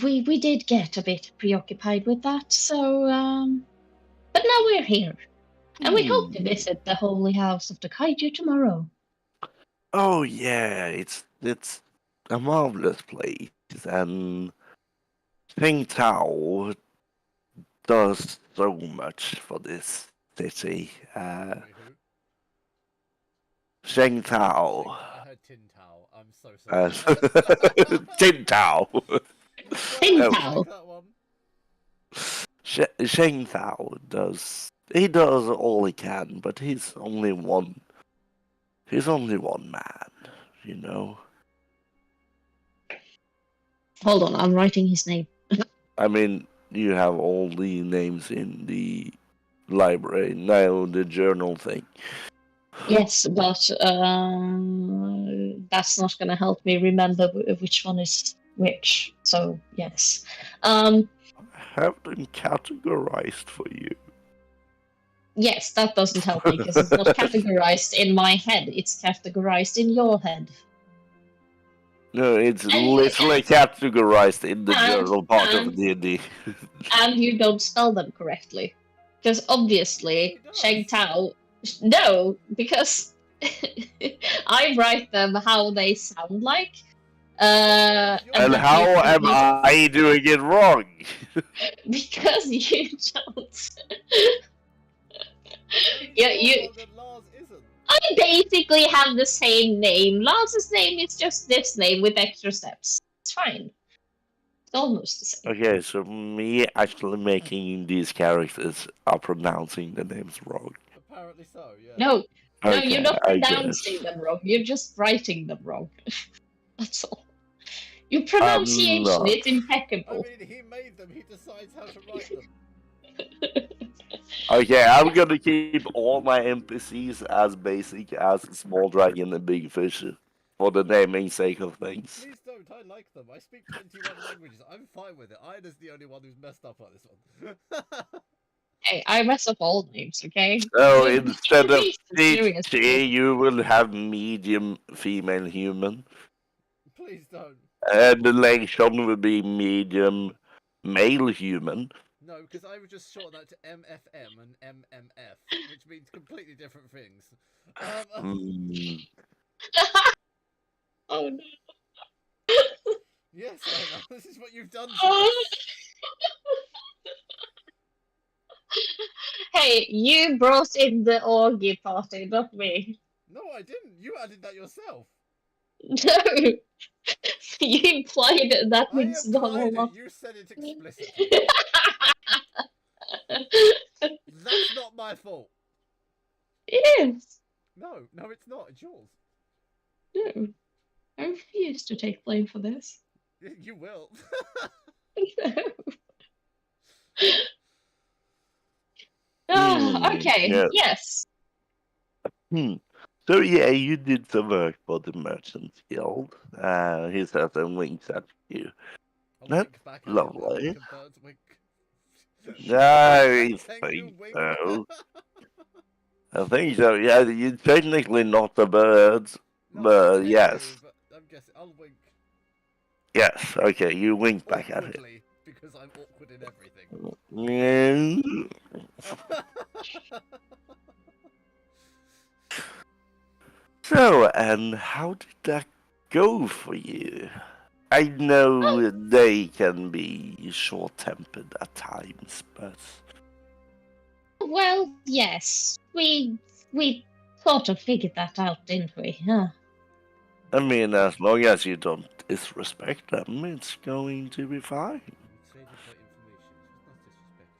we did get a bit preoccupied with that, so but now we're here. And we hope to visit the holy house of the kaiju tomorrow. Oh yeah, it's a marvelous place, and Ping Tao does so much for this city. Wait, who? Sheng Tao. I heard Tin Tao. I'm so sorry. Tin Tao. Tin Oh. Tao. Like that one. Sheng Tao does all he can, but he's only one man, you know. Hold on, I'm writing his name. I mean, you have all the names in the library, now the journal thing. Yes, but that's not going to help me remember which one is which. So yes, Have them categorized for you. yes, that doesn't help me because it's not categorized in my head. It's categorized in your head. No, it's literally categorized in the And- journal part of and- D&D. And you don't spell them correctly, because obviously He does. Sheng Tao. No, because I write them how they sound like. And that how you am don't- I doing it wrong? Because you don't. And Yeah, you're you- wrong and Lars isn't. I basically have the same name. Lars's name is just this name with extra steps. It's fine. It's almost the same. Okay, so me actually making these characters are pronouncing the names wrong. Apparently so, yeah. No, Okay, you're not I pronouncing guess. them wrong. You're just writing them wrong. That's all. Your pronunciation not. is I impeccable. mean, he made them. He decides how to write them. Okay, I'm gonna keep all my NPCs as basic as Small Dragon and Big Fish for the naming sake of things. Please don't. I like them. I speak 21 languages. I'm fine with it. Ida's the only one who's messed up on this one. Hey, I mess up all names, okay? So You- instead you of be serious. CG, you will have medium female human. Please don't. And the Langshon will be medium male human. No, because I would just shorten that to MFM and MMF, which means completely different things. Mm. Oh no. Yes, I know. This is what you've done to us. Hey, you brought in the orgy party, not me. No, I didn't. You added that yourself. No. You implied that I means the whole implied lot. it. You said it explicitly. That's not my fault. It is. No, it's not. It's yours. No. I refuse to take blame for this. You will. Okay, yeah. yes. So yeah, you did some work for the Merchants Guild. He has some winks at you. I'll That's wink back at lovely. him. Like a bird's wink. I Thank you, think wink. so. I think so. Yeah, you're technically not a bird, No, but I'm yes, but I'm guessing I'll wink yes. Okay, you wink back at it. awkwardly because I'm awkward in everything. Mm. So, and how did that go for you? I know they can be short-tempered at times, but Well, yes. We sort of figured that out, didn't we? Huh? I mean, as long as you don't disrespect them, it's going to be fine. You traded for information. This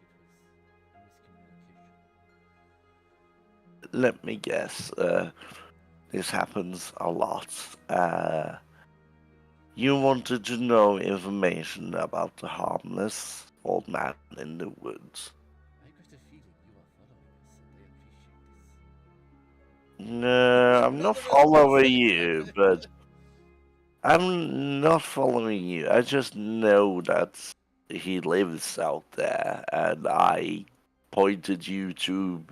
was not disrespect, it was miscommunication. Let me guess. This happens a lot. You wanted to know information about the harmless old man in the woods. I got a feeling you are following us, and I appreciate this. No, I'm None not of us following said you, that. but I'm not following you. I just know that he lives out there, and I pointed you to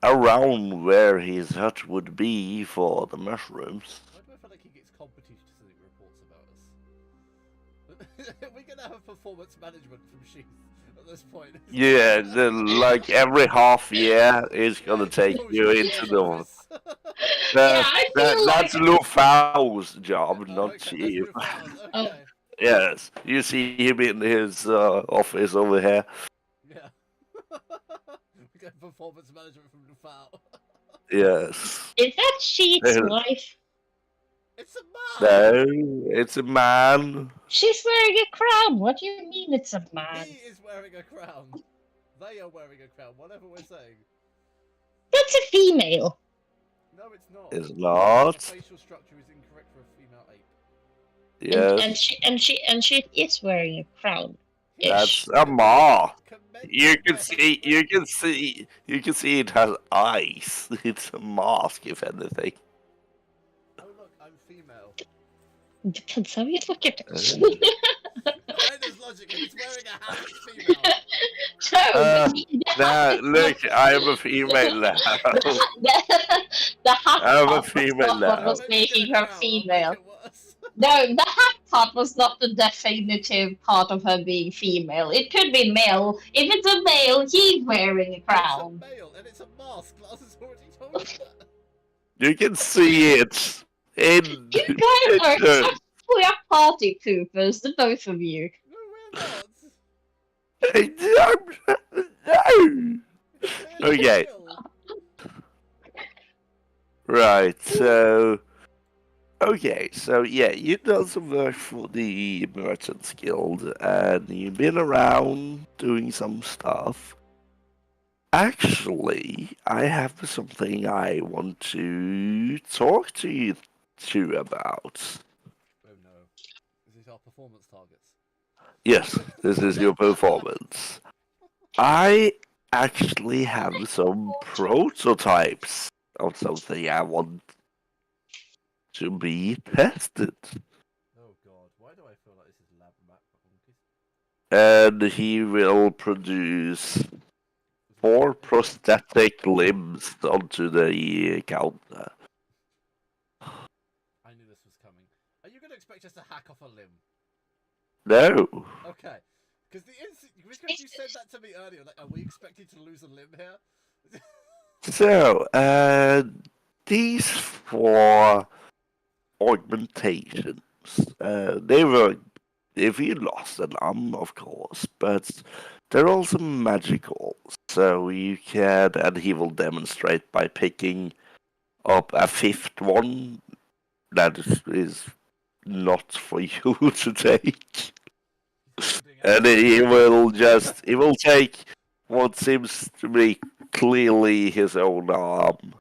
around where his hut would be for the mushrooms. Why do I feel like he gets competition reports about us? We're gonna have performance management from Sheath at this point. Yeah, like every half year, he's gonna take Propose you to into the. office. Yeah, I feel That's like. Lou Fow's job, Oh, not okay, that's Chief. your files. Oh. Okay. Yes, you see him in his office over here. Yeah. We get performance management from Lufao. Yes. Is that Sheet's wife? It's a man! No, it's a man. She's wearing a crown. What do you mean it's a man? He is wearing a crown. They are wearing a crown, whatever we're saying. That's a female. No, it's not. It's The not. facial structure is incorrect for a female ape. Yes, And she is wearing a crown. that's a ma. You can see, you you can see it has eyes. It's a mask, if anything. Oh look, I'm female. Depends how you look at it. Where does logic? If it's wearing a hat, it's female. Now, look, I am a female now. The hat I'm a part female was not what now. was Maybe get making a her crown, I'll female. make it worse. No, the hat part was not the definitive part of her being female. It could be male. If it's a male, he's wearing a crown. It's a male, and it's a mask. Lars has already told you that. You can see it in You guys are pictures. such queer party poopers, the both of you. No, we're not. No. They're Okay. real. Right, so yeah, you've done some work for the Merchants Guild and you've been around doing some stuff. Actually, I have something I want to talk to you two about. Oh no. Is this our performance targets? Yes, this is your performance. I actually have some prototypes of something I want to be tested. Oh god, why do I feel like this is lab map monkeys? And he will produce 4 prosthetic limbs onto the counter. I knew this was coming. Are you going to expect us to hack off a limb? No. Okay. Because you said that to me earlier, like, are we expected to lose a limb here? So, these 4 augmentations, they were, if you lost an arm, of course, but they're also magical. So you can, and he will demonstrate by picking up a 5th one that is not for you to take. And he will take what seems to be clearly his own arm,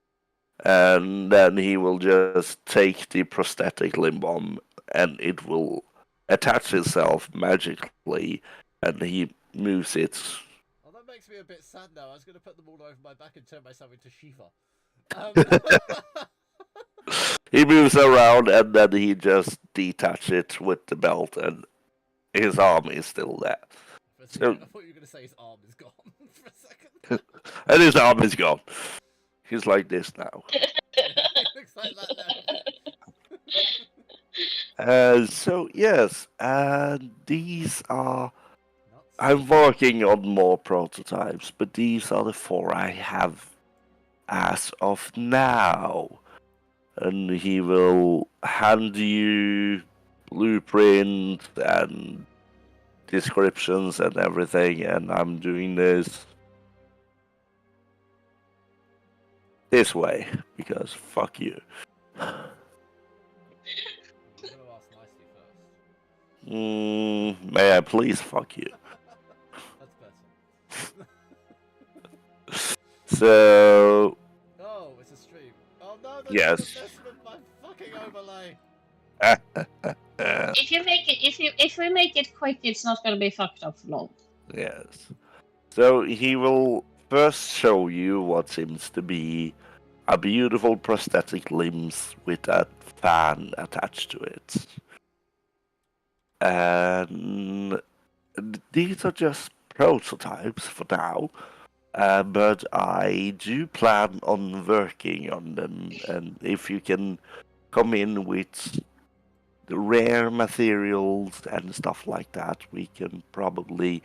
and then he will just take the prosthetic limb on, and it will attach itself magically, and he moves it. Oh, that makes me a bit sad now. I was going to put them all over my back and turn myself into Shiva. He moves around, and then he just detaches it with the belt, and his arm is still there. For a second, I thought you were going to say his arm is gone for a second. And his arm is gone. He's like this now. It looks like that now. So yes, these are. Nuts. I'm working on more prototypes, but these are the 4 I have as of now. And he will hand you blueprints and descriptions and everything, and I'm doing this way because fuck you. I'm going to ask nicely first. May I please fuck you? That's better. So Oh, it's a stream. Oh no, Yes. This with my fucking overlay. If you make it, if we make it quick, it's not gonna be fucked up for long. yes. So he will first show you what seems to be a beautiful prosthetic limbs with a fan attached to it. And these are just prototypes for now, but I do plan on working on them, and if you can come in with the rare materials and stuff like that, we can probably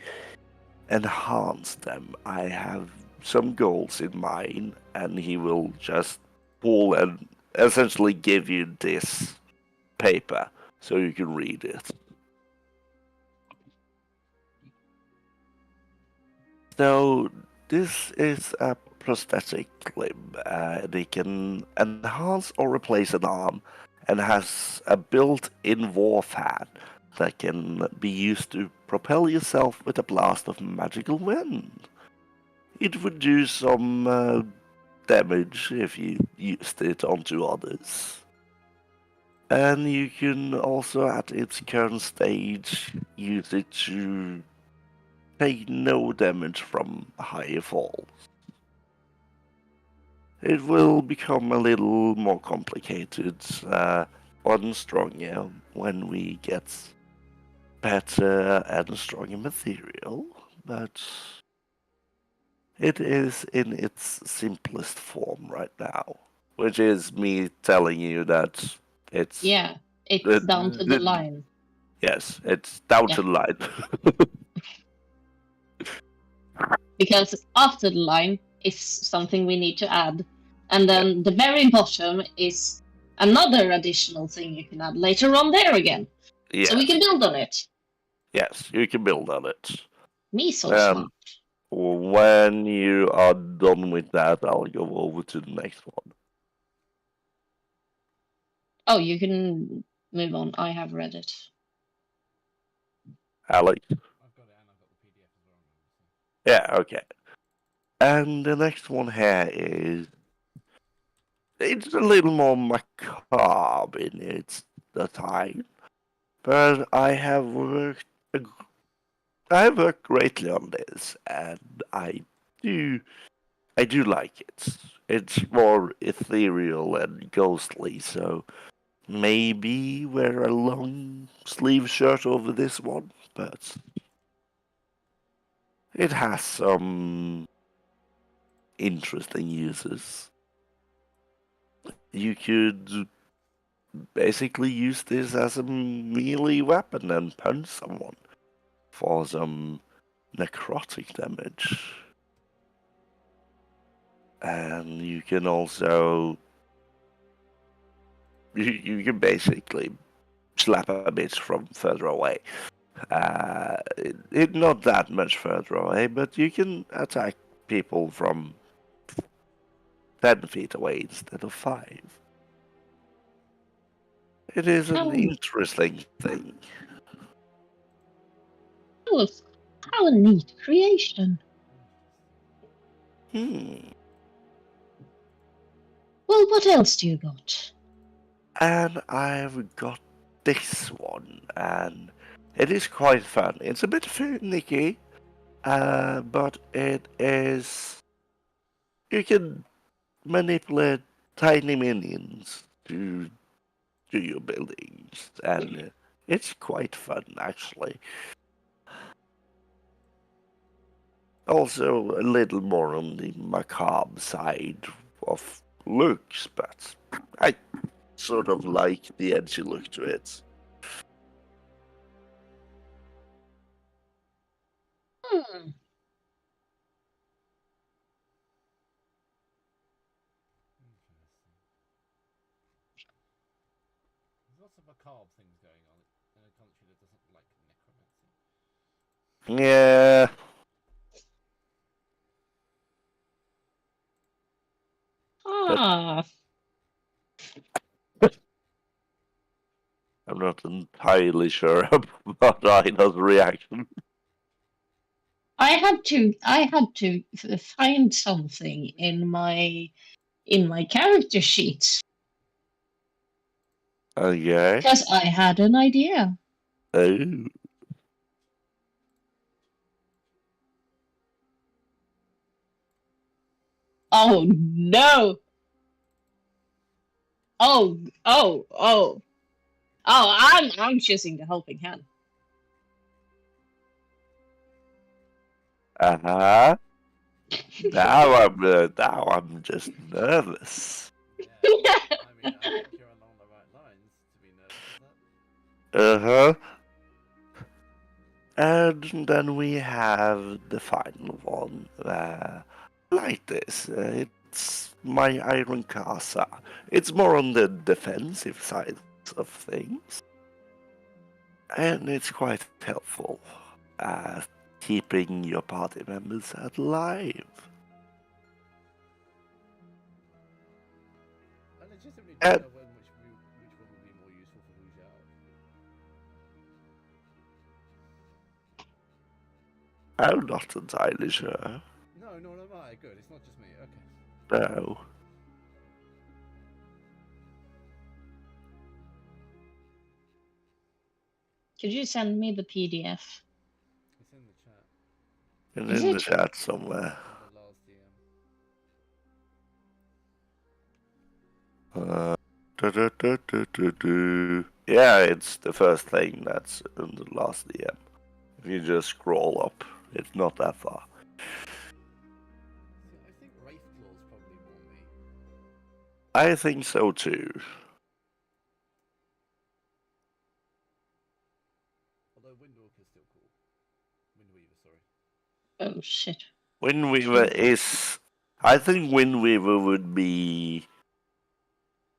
enhance them. I have some goals in mind, and he will just pull and essentially give you this paper so you can read it. So this is a prosthetic limb. They can enhance or replace an arm and has a built-in war fan that can be used to propel yourself with a blast of magical wind. It would do some damage if you used it onto others. And you can also, at its current stage, use it to take no damage from higher falls. It will become a little more complicated and stronger when we get better and stronger material, but it is in its simplest form right now, which is me telling you that it's Yeah, it's down to the line. Yes, it's down Yeah. to the line. Because after the line is something we need to add. And then the very bottom is another additional thing you can add later on there again. Yes. So we can build on it. Yes, you can build on it. Me so smart. When you are done with that, I'll go over to the next one. Oh, you can move on. I have read it. Alex? I've got it and I've got the PDF as well. Yeah, okay. And the next one here is... It's a little more macabre in its design, but I have worked greatly on this, and I do like it. It's more ethereal and ghostly, so maybe wear a long sleeve shirt over this one, but it has some interesting uses. You could basically use this as a melee weapon and punch someone for some necrotic damage. And you can also you can basically slap a bitch from further away. It not that much further away, but you can attack people from 10 feet away instead of 5. It is an interesting thing. How a neat creation. Well, what else do you got? And I've got this one, and it is quite fun. It's a bit finicky, but it is... You can manipulate tiny minions to do your buildings, and it's quite fun, actually. Also, a little more on the macabre side of looks, but I sort of like the edgy look to it. Hmm. There's lots of macabre things going on in a country that doesn't like necromancy. Yeah. Ah. I'm not entirely sure about Aina's reaction. I had to find something in my character sheet Okay. because I had an idea. Oh. Oh no! Oh! I'm choosing the helping hand. Uh-huh. Now I'm just nervous. Yeah, I mean, I think you're along the right lines to be nervous of that. Uh-huh. And then we have the final one. Like this. It's my iron casa. It's more on the defensive side of things. And it's quite helpful at keeping your party members alive. I legitimately don't know which one would be more useful for Wu Zhao. I'm not entirely sure. No, nor am I. Good, it's not just me. Okay. No. Could you send me the PDF? It's in the chat. And Is in the it? chat somewhere. The last DM. Yeah, it's the first thing that's in the last DM. If you just scroll up, it's not that far. See, I think Wraith Claws probably more me. I think so too. Although Windwalker's still cool. Windweaver, sorry. Oh shit. Windweaver is... I think Windweaver would be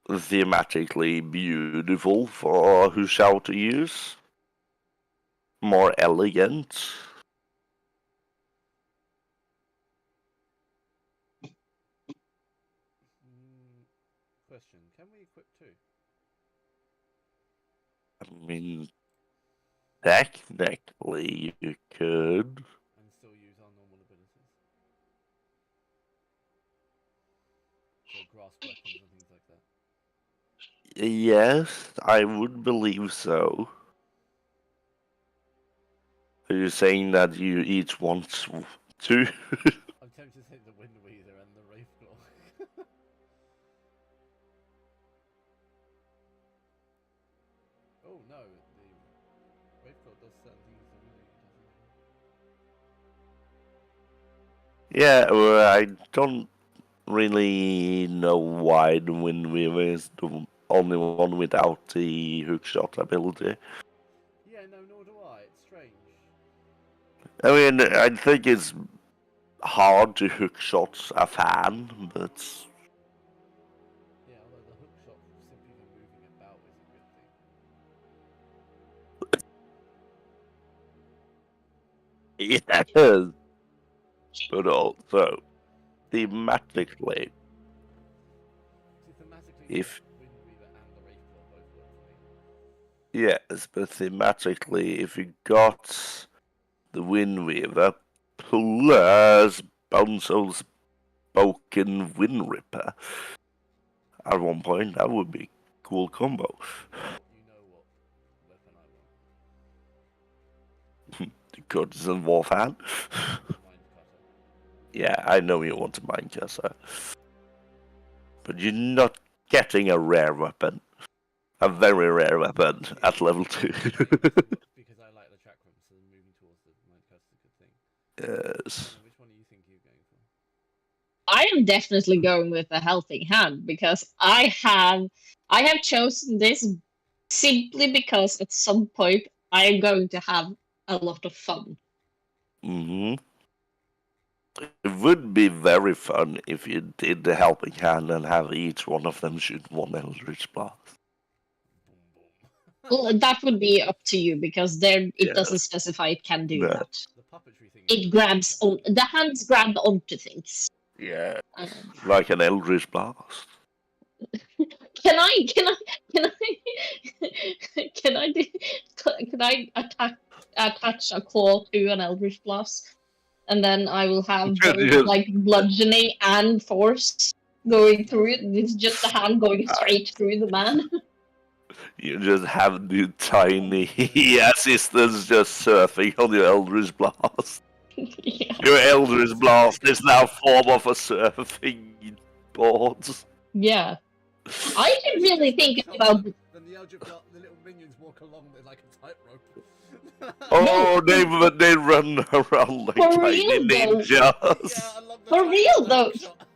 thematically beautiful for Hu Shao to use. More elegant. Question, can we equip two? I mean, technically you could. And still use our normal abilities? So grasp weapons and things like that. Yes, I would believe so. Are you saying that you each want two? I'm tempted to say the Windweaver and the Wraith Claw. Oh no, the Wraith Claw does certain things the Windweaver doesn't. Yeah, well, I don't really know why the Windweaver is the only one without the hookshot ability. Yeah, no, nor do I. It's strange. I mean, I think it's hard to hookshot a fan, but Yeah, although the hook shot simply for moving about is a good thing. yes. But also, thematically, See, thematically, if the Windweaver and the Wraith Claw both work for me. yes, but thematically, if you got the Windweaver plus Bonesoul's Spoken Wind Ripper at one point, that would be a cool combo. You know what weapon I want. The Courtesan Warfan. Mind Cutter. Yeah, I know you want a Mind Cutter. But you're not getting a rare weapon. A very rare weapon at level 2. Because I like the chakram, so moving towards the Mind Cutter's a good thing. Yes. Which one do you think you're going for? I am definitely going with the helping hand because I have chosen this simply because at some point I am going to have a lot of fun. It would be very fun if you did the helping hand and have each one of them shoot one Eldritch Blast. Boom, boom. Well, that would be up to you because there it Yes. doesn't specify it can do No. that. The puppetry thing. It grabs on the hands grab onto things. Yeah. Um, Like an Eldritch Blast. Can I attach a claw to an Eldritch Blast, and then I will have both Yes. like bludgeoning and force going through it. It's just the hand going straight through the man. You just have the tiny assistants just surfing on your Eldritch Blast. Yeah. Your Eldritch Blast is now form of a surfing board. Yeah. I should really think about. Then the little minions walk along like a tightrope. Oh, they run around like For tiny real, though. ninjas. Yeah, I love the For tightrope real, though. shot.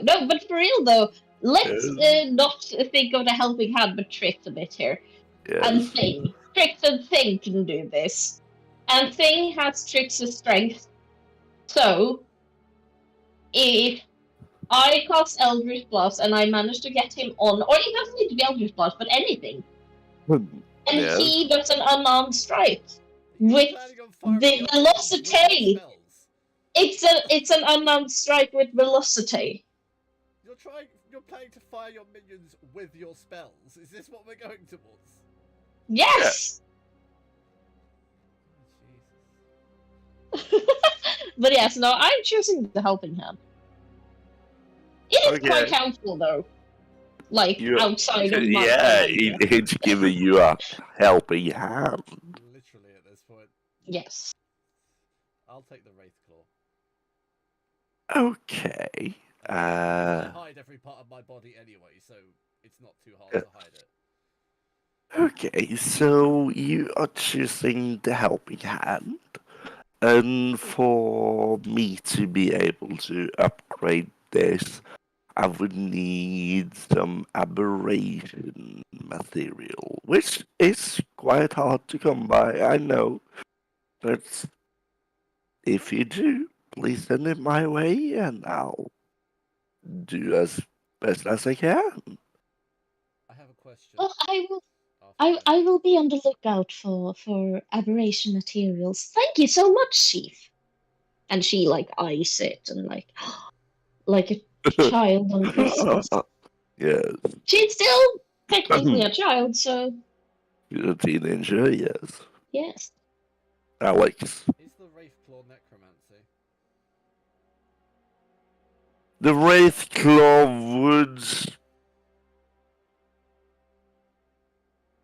No, but for real though, let's not think of the helping hand, but trick a bit here. And Yes. Thing. Trix and Thing can do this. And Thing has Trix's strength. So, if I cast Eldritch Blast and I manage to get him on, or it doesn't need to be Eldritch Blast, but anything, and Yes. he does an unarmed strike You're with planning on firing the up things with your velocity. spells. It's an unarmed strike with velocity. You're planning to fire your minions with your spells. Is this what we're going towards? Yes. Oh, Jesus. But yes, no, I'm choosing the helping hand. It is quite Okay. helpful though. Like You, outside of my yeah, idea. it's giving you a helping hand. Literally at this point. Yes. I'll take the Wraith Claw. Okay. I hide every part of my body anyway, so it's not too hard to hide it. Okay, so you are choosing the helping hand. And for me to be able to upgrade this, I would need some aberration material, which is quite hard to come by, I know. But if you do, please send it my way and I'll do as best as I can. I have a question. Well, I will. after I will be on the lookout for aberration materials. Thank you so much, Chief. And she like eyes it and like a child on Christmas. Yes. She's still technically a child, so You're a teenager, yes. yes. Alex. Is the Wraith Claw necromancy? The Wraith Claw would.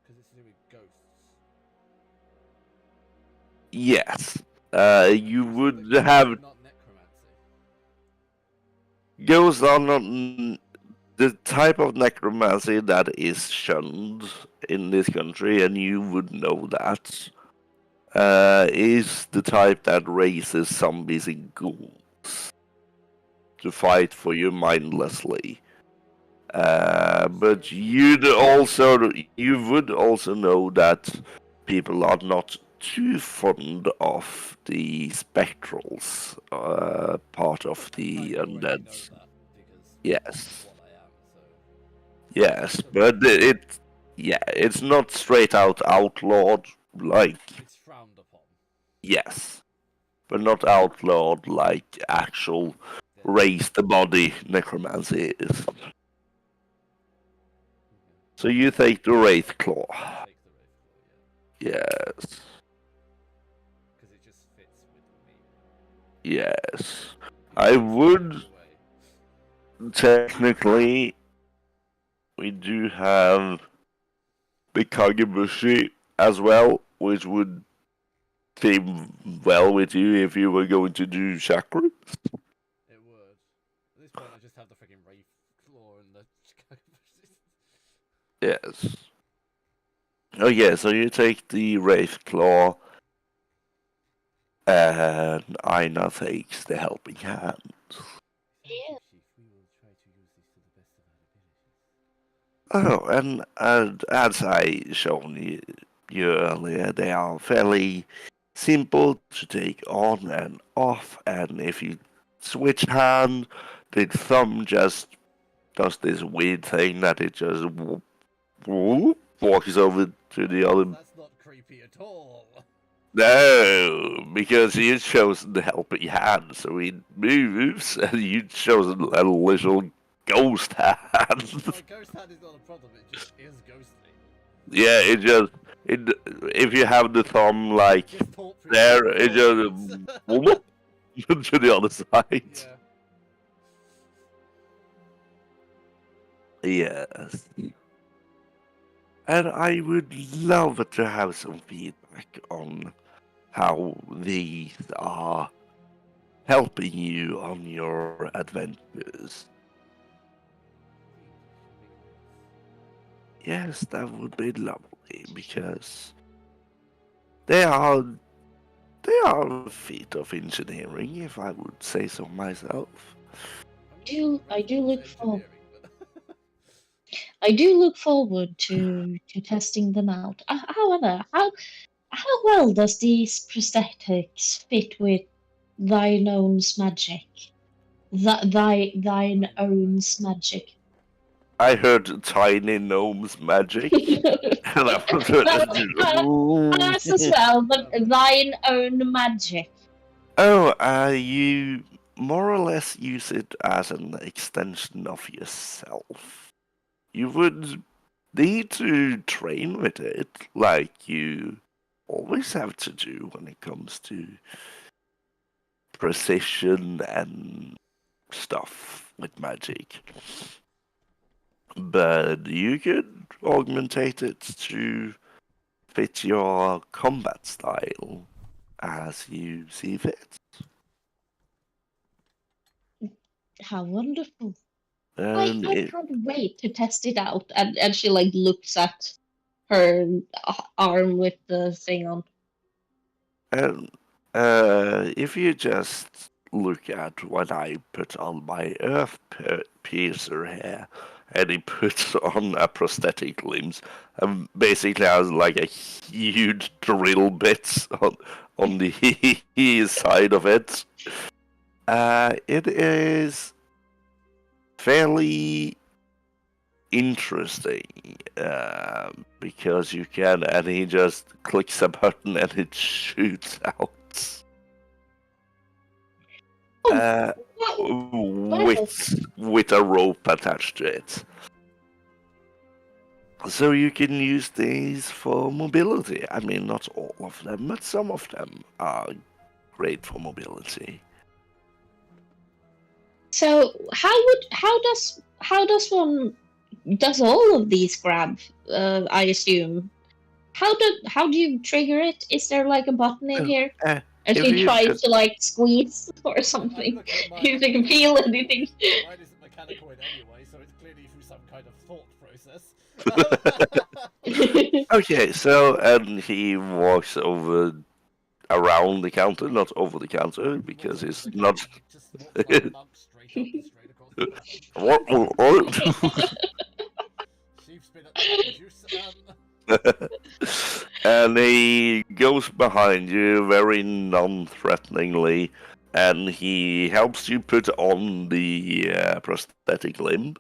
Because it's to do with ghosts. Yes. You So would the ghosts have. are not necromancy. Ghosts are not the type of necromancy that is shunned in this country, and you would know that. Is the type that raises zombies and ghouls to fight for you mindlessly. But you would also know that people are not too fond of the spectrals part of the I already know undeads. that because Yes. that's what I am. So Yes, but it's not straight out outlawed like it's frowned upon. yes, but not outlawed like actual raise the body necromancy is. Okay. So you take the Wraith Claw. I'll take the Wraith Claw, yeah. Yes. Because it just fits with me. Yes. I would technically we do have the Kagebushi as well, which would seem well with you if you were going to do chakras. It would. At this point, I just have the freaking Wraith Claw and the. Yes. Oh yeah, so you take the Wraith Claw, and Aina takes the Helping Hand. Yeah. Chief, we will try to use this to the best of our abilities. Oh, and as I shown you earlier, they are fairly simple to take on and off, and if you switch hand, the thumb just does this weird thing that it just walks over to the other. That's not creepy at all. No, because you chosen the helping hand, so he moves, and you chosen a little ghost hand. My ghost hand is not a problem, it just is ghostly. Yeah, if you have the thumb like Just talk through there, the it just whoop, to the other side. Yeah. Yes. And I would love to have some feedback on how these are helping you on your adventures. Yes, that would be lovely because they are a feat of engineering, if I would say so myself. I do look for I do look forward to testing them out. However, how well does these prosthetics fit with thine own magic? Thine own magic. I heard tiny gnomes magic. And I Us as well, but thine own magic. You more or less use it as an extension of yourself. You would need to train with it, like you always have to do when it comes to precision and stuff with magic. But you could augmentate it to fit your combat style as you see fit. How wonderful. And I can't wait to test it out. And she like looks at her arm with the thing on. And if you just look at what I put on my earth piercer here, and he puts on a prosthetic limbs, and basically has like a huge drill bit on the side of it. It is fairly interesting because you can, and he just clicks a button and it shoots out. With a rope attached to it. So you can use these for mobility. I mean, not all of them, but some of them are great for mobility. So how does one does all of these grab? I assume. How do you trigger it? Is there like a button in here? And she tries to like squeeze or something. If they can feel anything. Mine isn't mechanical anyway, so it's clearly through some kind of thought process. Okay, so and he walks around the counter, not over the counter, because it's not. Just walks like a monk straight across the What? She's been at the juice. And he goes behind you very non-threateningly, and he helps you put on the prosthetic limb.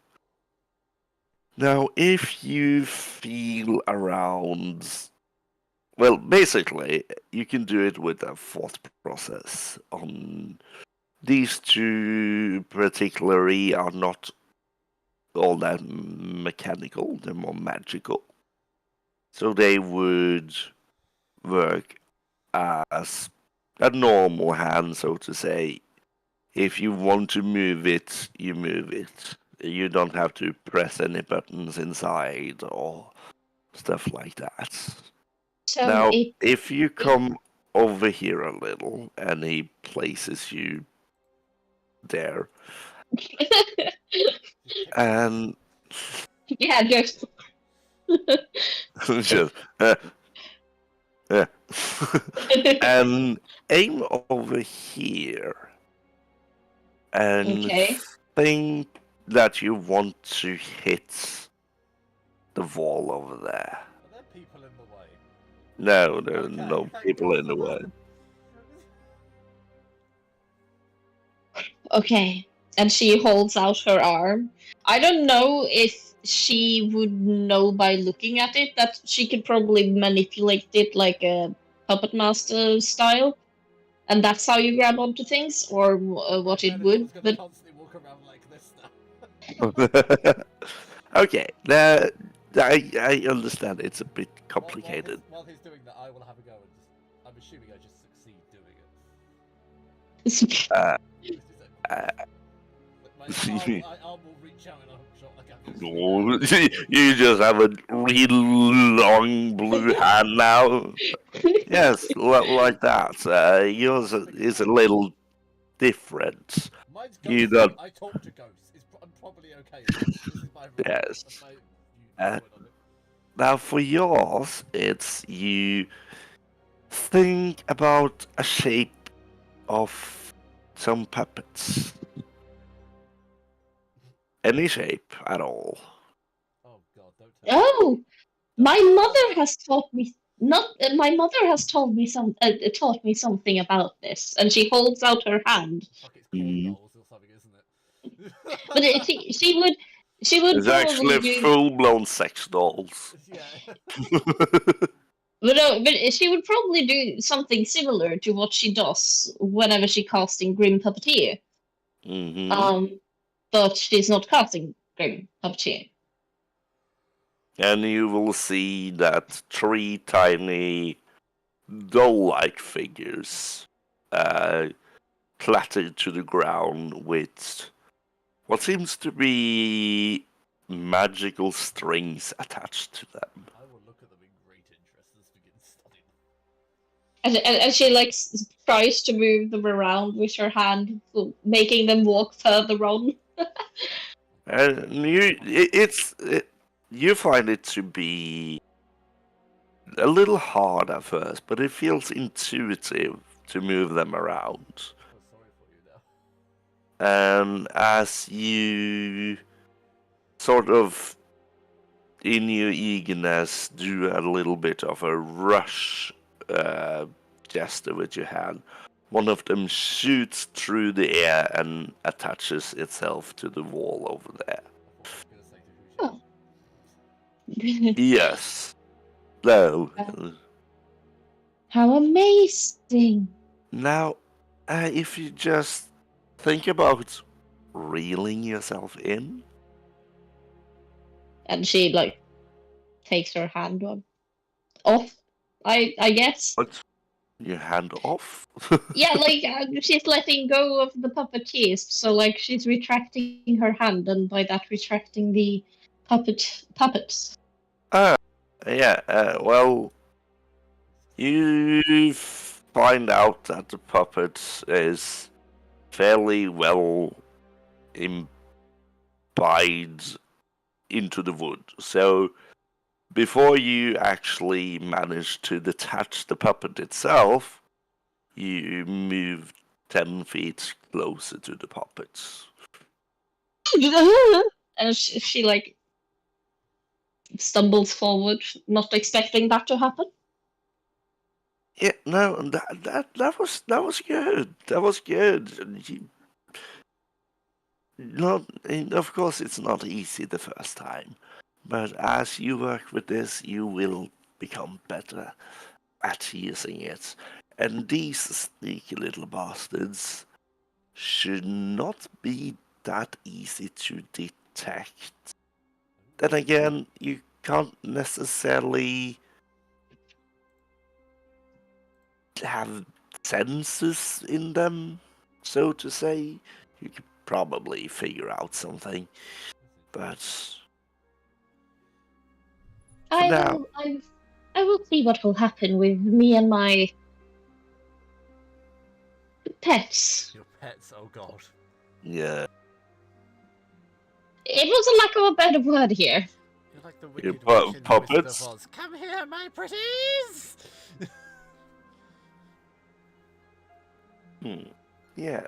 Now, if you feel around, well, basically, you can do it with a thought process. These two particularly are not all that mechanical, they're more magical. So they would work as a normal hand, so to say. If you want to move it, you move it. You don't have to press any buttons inside or stuff like that. So now, if you come over here a little and he places you there, and yeah, just just and aim over here and think that you want to hit the wall over there. Are there people in the way? No, there are no people in the way. Okay, and she holds out her arm. I don't know if she would know by looking at it that she could probably manipulate it like a puppet master style, and that's how you grab onto things, or what it would. But constantly walk around like this now. Okay, now I understand it's a bit complicated. While he's doing that, I will have a go and I'm assuming I just succeed doing it. My arm will reach out in a hook shot like You just have a real long blue hand now. Yes, like that. Yours is a little different. Mine's You ghosts. don't. I talk to ghosts. I'm probably okay. This is my Yes. That's my viewpoint on it. Now for yours, it's you think about a shape of some puppets. Any shape at all. Oh god. Don't tell me. Oh, my mother has taught me not. My mother has told me taught me something about this, and she holds out her hand. Fuck, it's corn Mm. dolls or something, isn't it? But she would It's actually probably do. full-blown sex dolls. Yeah. But no, but she would probably do something similar to what she does whenever she casting Grim Puppeteer. Hmm. But she's not casting Grim Puppeteer. And you will see that 3 tiny doll-like figures clattered to the ground with what seems to be magical strings attached to them. I will look at them in great interest and begin studying them. And she like tries to move them around with her hand, making them walk further on. And you find it to be a little hard at first, but it feels intuitive to move them around. I feel sorry for you now. And as you sort of, in your eagerness, do a little bit of a rush gesture with your hand, one of them shoots through the air and attaches itself to the wall over there. I thought you were going to say to who she was. Yes. No. How amazing! Now, if you just think about reeling yourself in. And she like takes her hand off. I guess. What? Your hand off? Yeah, like she's letting go of the puppeteers, so like she's retracting her hand, and by that retracting the puppets. Yeah, well, you find out that the puppet is fairly well imbibed into the wood. So before you actually manage to detach the puppet itself, you move 10 feet closer to the puppets. And she like stumbles forward, not expecting that to happen. Yeah, no, that was good. That was good. Of course, it's not easy the first time, but as you work with this, you will become better at using it. And these sneaky little bastards should not be that easy to detect. Then again, you can't necessarily have senses in them, so to say. You could probably figure out something, but I now, will. I will see what will happen with me and my pets. Your pets, oh god. yeah, It was a lack of a better word here. You're like the Your wicked witch in the Wizard puppets? of Oz. Come here, my pretties! Yes.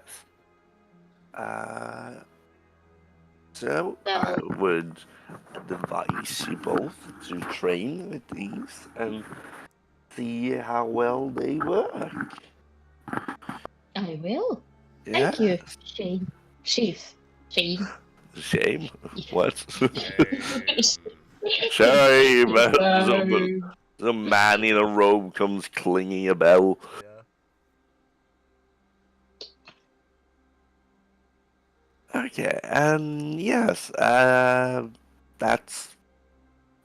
So I would advise you both to train with these and see how well they work. I will. Yeah. Thank you, Shane. Chief. Shane. Shame. What? Shame. Shame. Um, The man in a robe comes clinging a bell. Yeah. Okay, and yes, that's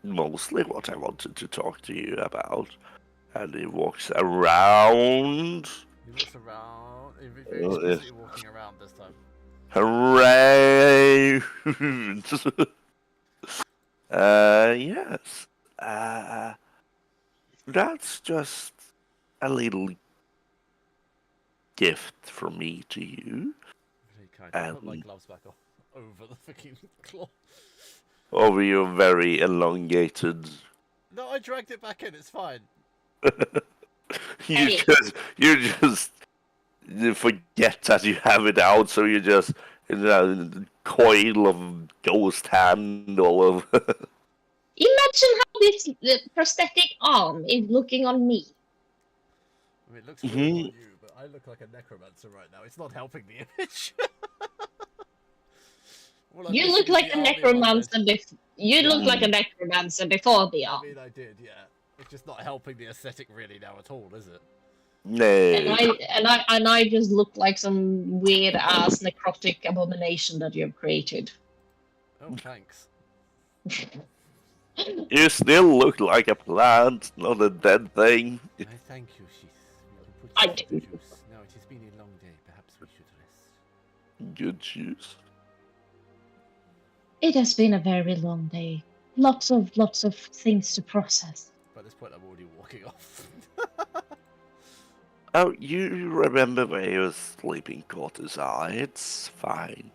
mostly what I wanted to talk to you about. And he walks around. He looks around. He's very Oh, explicitly yes. walking around this time. Hooray! Yes. That's just a little gift from me to you Really kind. I put my Um, gloves back on over the fucking claw. over your very elongated. No, I dragged it back in. It's fine. Hey. You forget that you have it out, so you just coil of ghost hand all over. Imagine how this prosthetic arm is looking on me. I mean, it looks weird on you, but I look like a necromancer right now. It's not helping the image. You look like a necromancer. You look like a necromancer before the arm. I mean, I did, yeah. It's just not helping the aesthetic really now at all, is it? No. And I just look like some weird ass necrotic abomination that you have created. Oh, thanks. You still look like a plant, not a dead thing. I thank you, Sheath. You I can put do. juice. Now it has been a long day. Perhaps we should rest. Good juice. It has been a very long day. Lots of things to process. By this point, I'm already walking off. Oh, you remember where your sleeping quarters are? It's fine.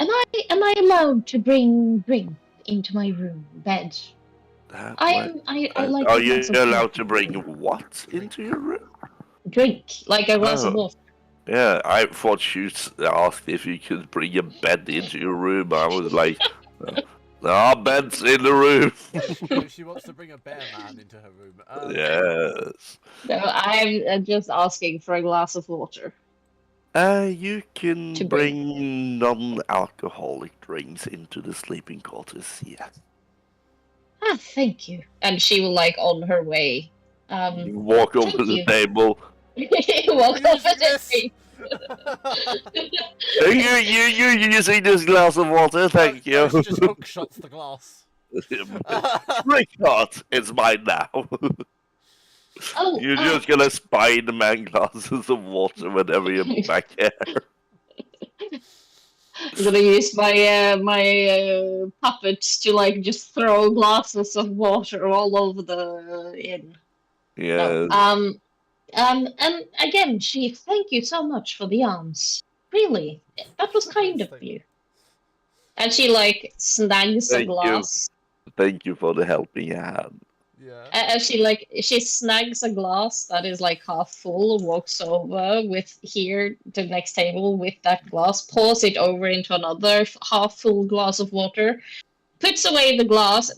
Am I allowed to bring drink into my room, bed? I like. Are a you glass of allowed water. to bring what into your room? Drink, like a glass of Oh. water. Yeah, I thought you asked if you could bring a bed into your room. I was like, there are beds in the room. So she wants to bring a bear man into her room. Yes. No, I'm just asking for a glass of water. You can To bring non-alcoholic drinks into the sleeping quarters, yes. Ah, thank you. And she will on her way. You walk over thank the you. table. Walk We're over using the this. table. You're using this glass of water, thank No, you. she just hook shots the glass. Trick shot, it's mine now. Oh, You're just gonna Spider-Man glasses of water whenever you're back here. I'm gonna use my puppets to just throw glasses of water all over the inn. Yes. No, and again, Chief, thank you so much for the arms. Really, that was kind of you. And she snags a Thank you. glass. Thank you for the helping hand. Yeah. And she snags a glass that is half full, walks over with the next table with that glass, pours it over into another half full glass of water, puts away the glass,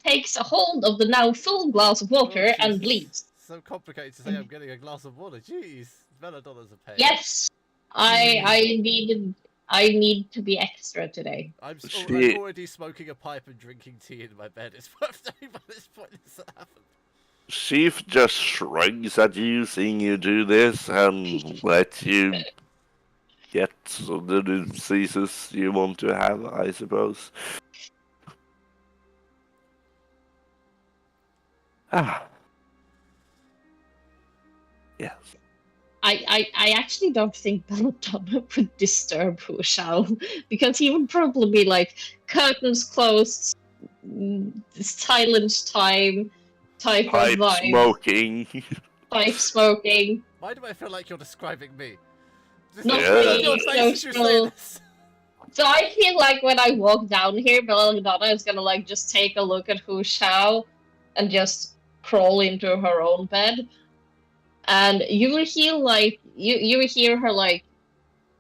takes a hold of the now full glass of water, and Jesus. leaves. So complicated to say I'm getting a glass of water. Jeez, $12 a pay. Yes, I need to be extra today. I'm Shit. already smoking a pipe and drinking tea in my bed. It's worth doing by this point. This happened. Chief just shrugs at you, seeing you do this, and lets you get the diseases you want to have, I suppose. Ah. Yes. I actually don't think Belladonna would disturb Hu Shao, because he would probably be curtains closed, silent time type Pipe of vibe. smoking. Pipe smoking. Why do I feel like you're describing me? Not Yeah. really Your face as you're saying social. this. So I feel when I walk down here, Belladonna is gonna just take a look at Hu Shao and just crawl into her own bed. And you will hear you will hear her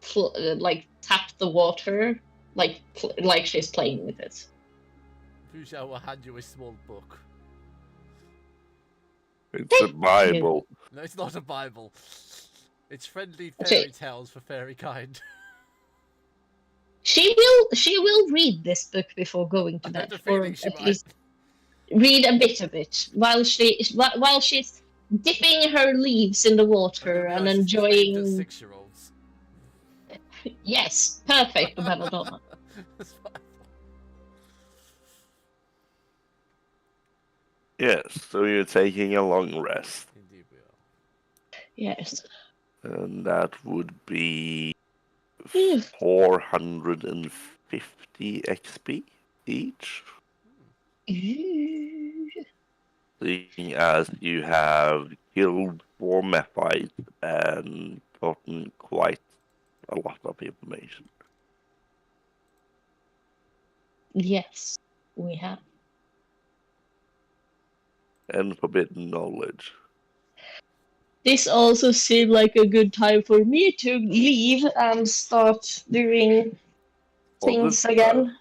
tap the water like she's playing with it. Fusha will hand you a small book. It's a Bible. No, it's not a Bible. It's friendly Okay. fairy tales for fairy kind. She will read this book before going to I bed, had a or feeling she at might. least read a bit of it while she's dipping her leaves in the water and enjoying. 6-year-olds. Yes, perfect for Belladonna. That's fine. Yes, so you're taking a long rest. Indeed we are. Yes. And that would be Hmm. 450 XP each. Seeing as you have killed 4 Mephites and gotten quite a lot of information. Yes, we have. And forbidden knowledge. This also seemed like a good time for me to leave and start doing things again.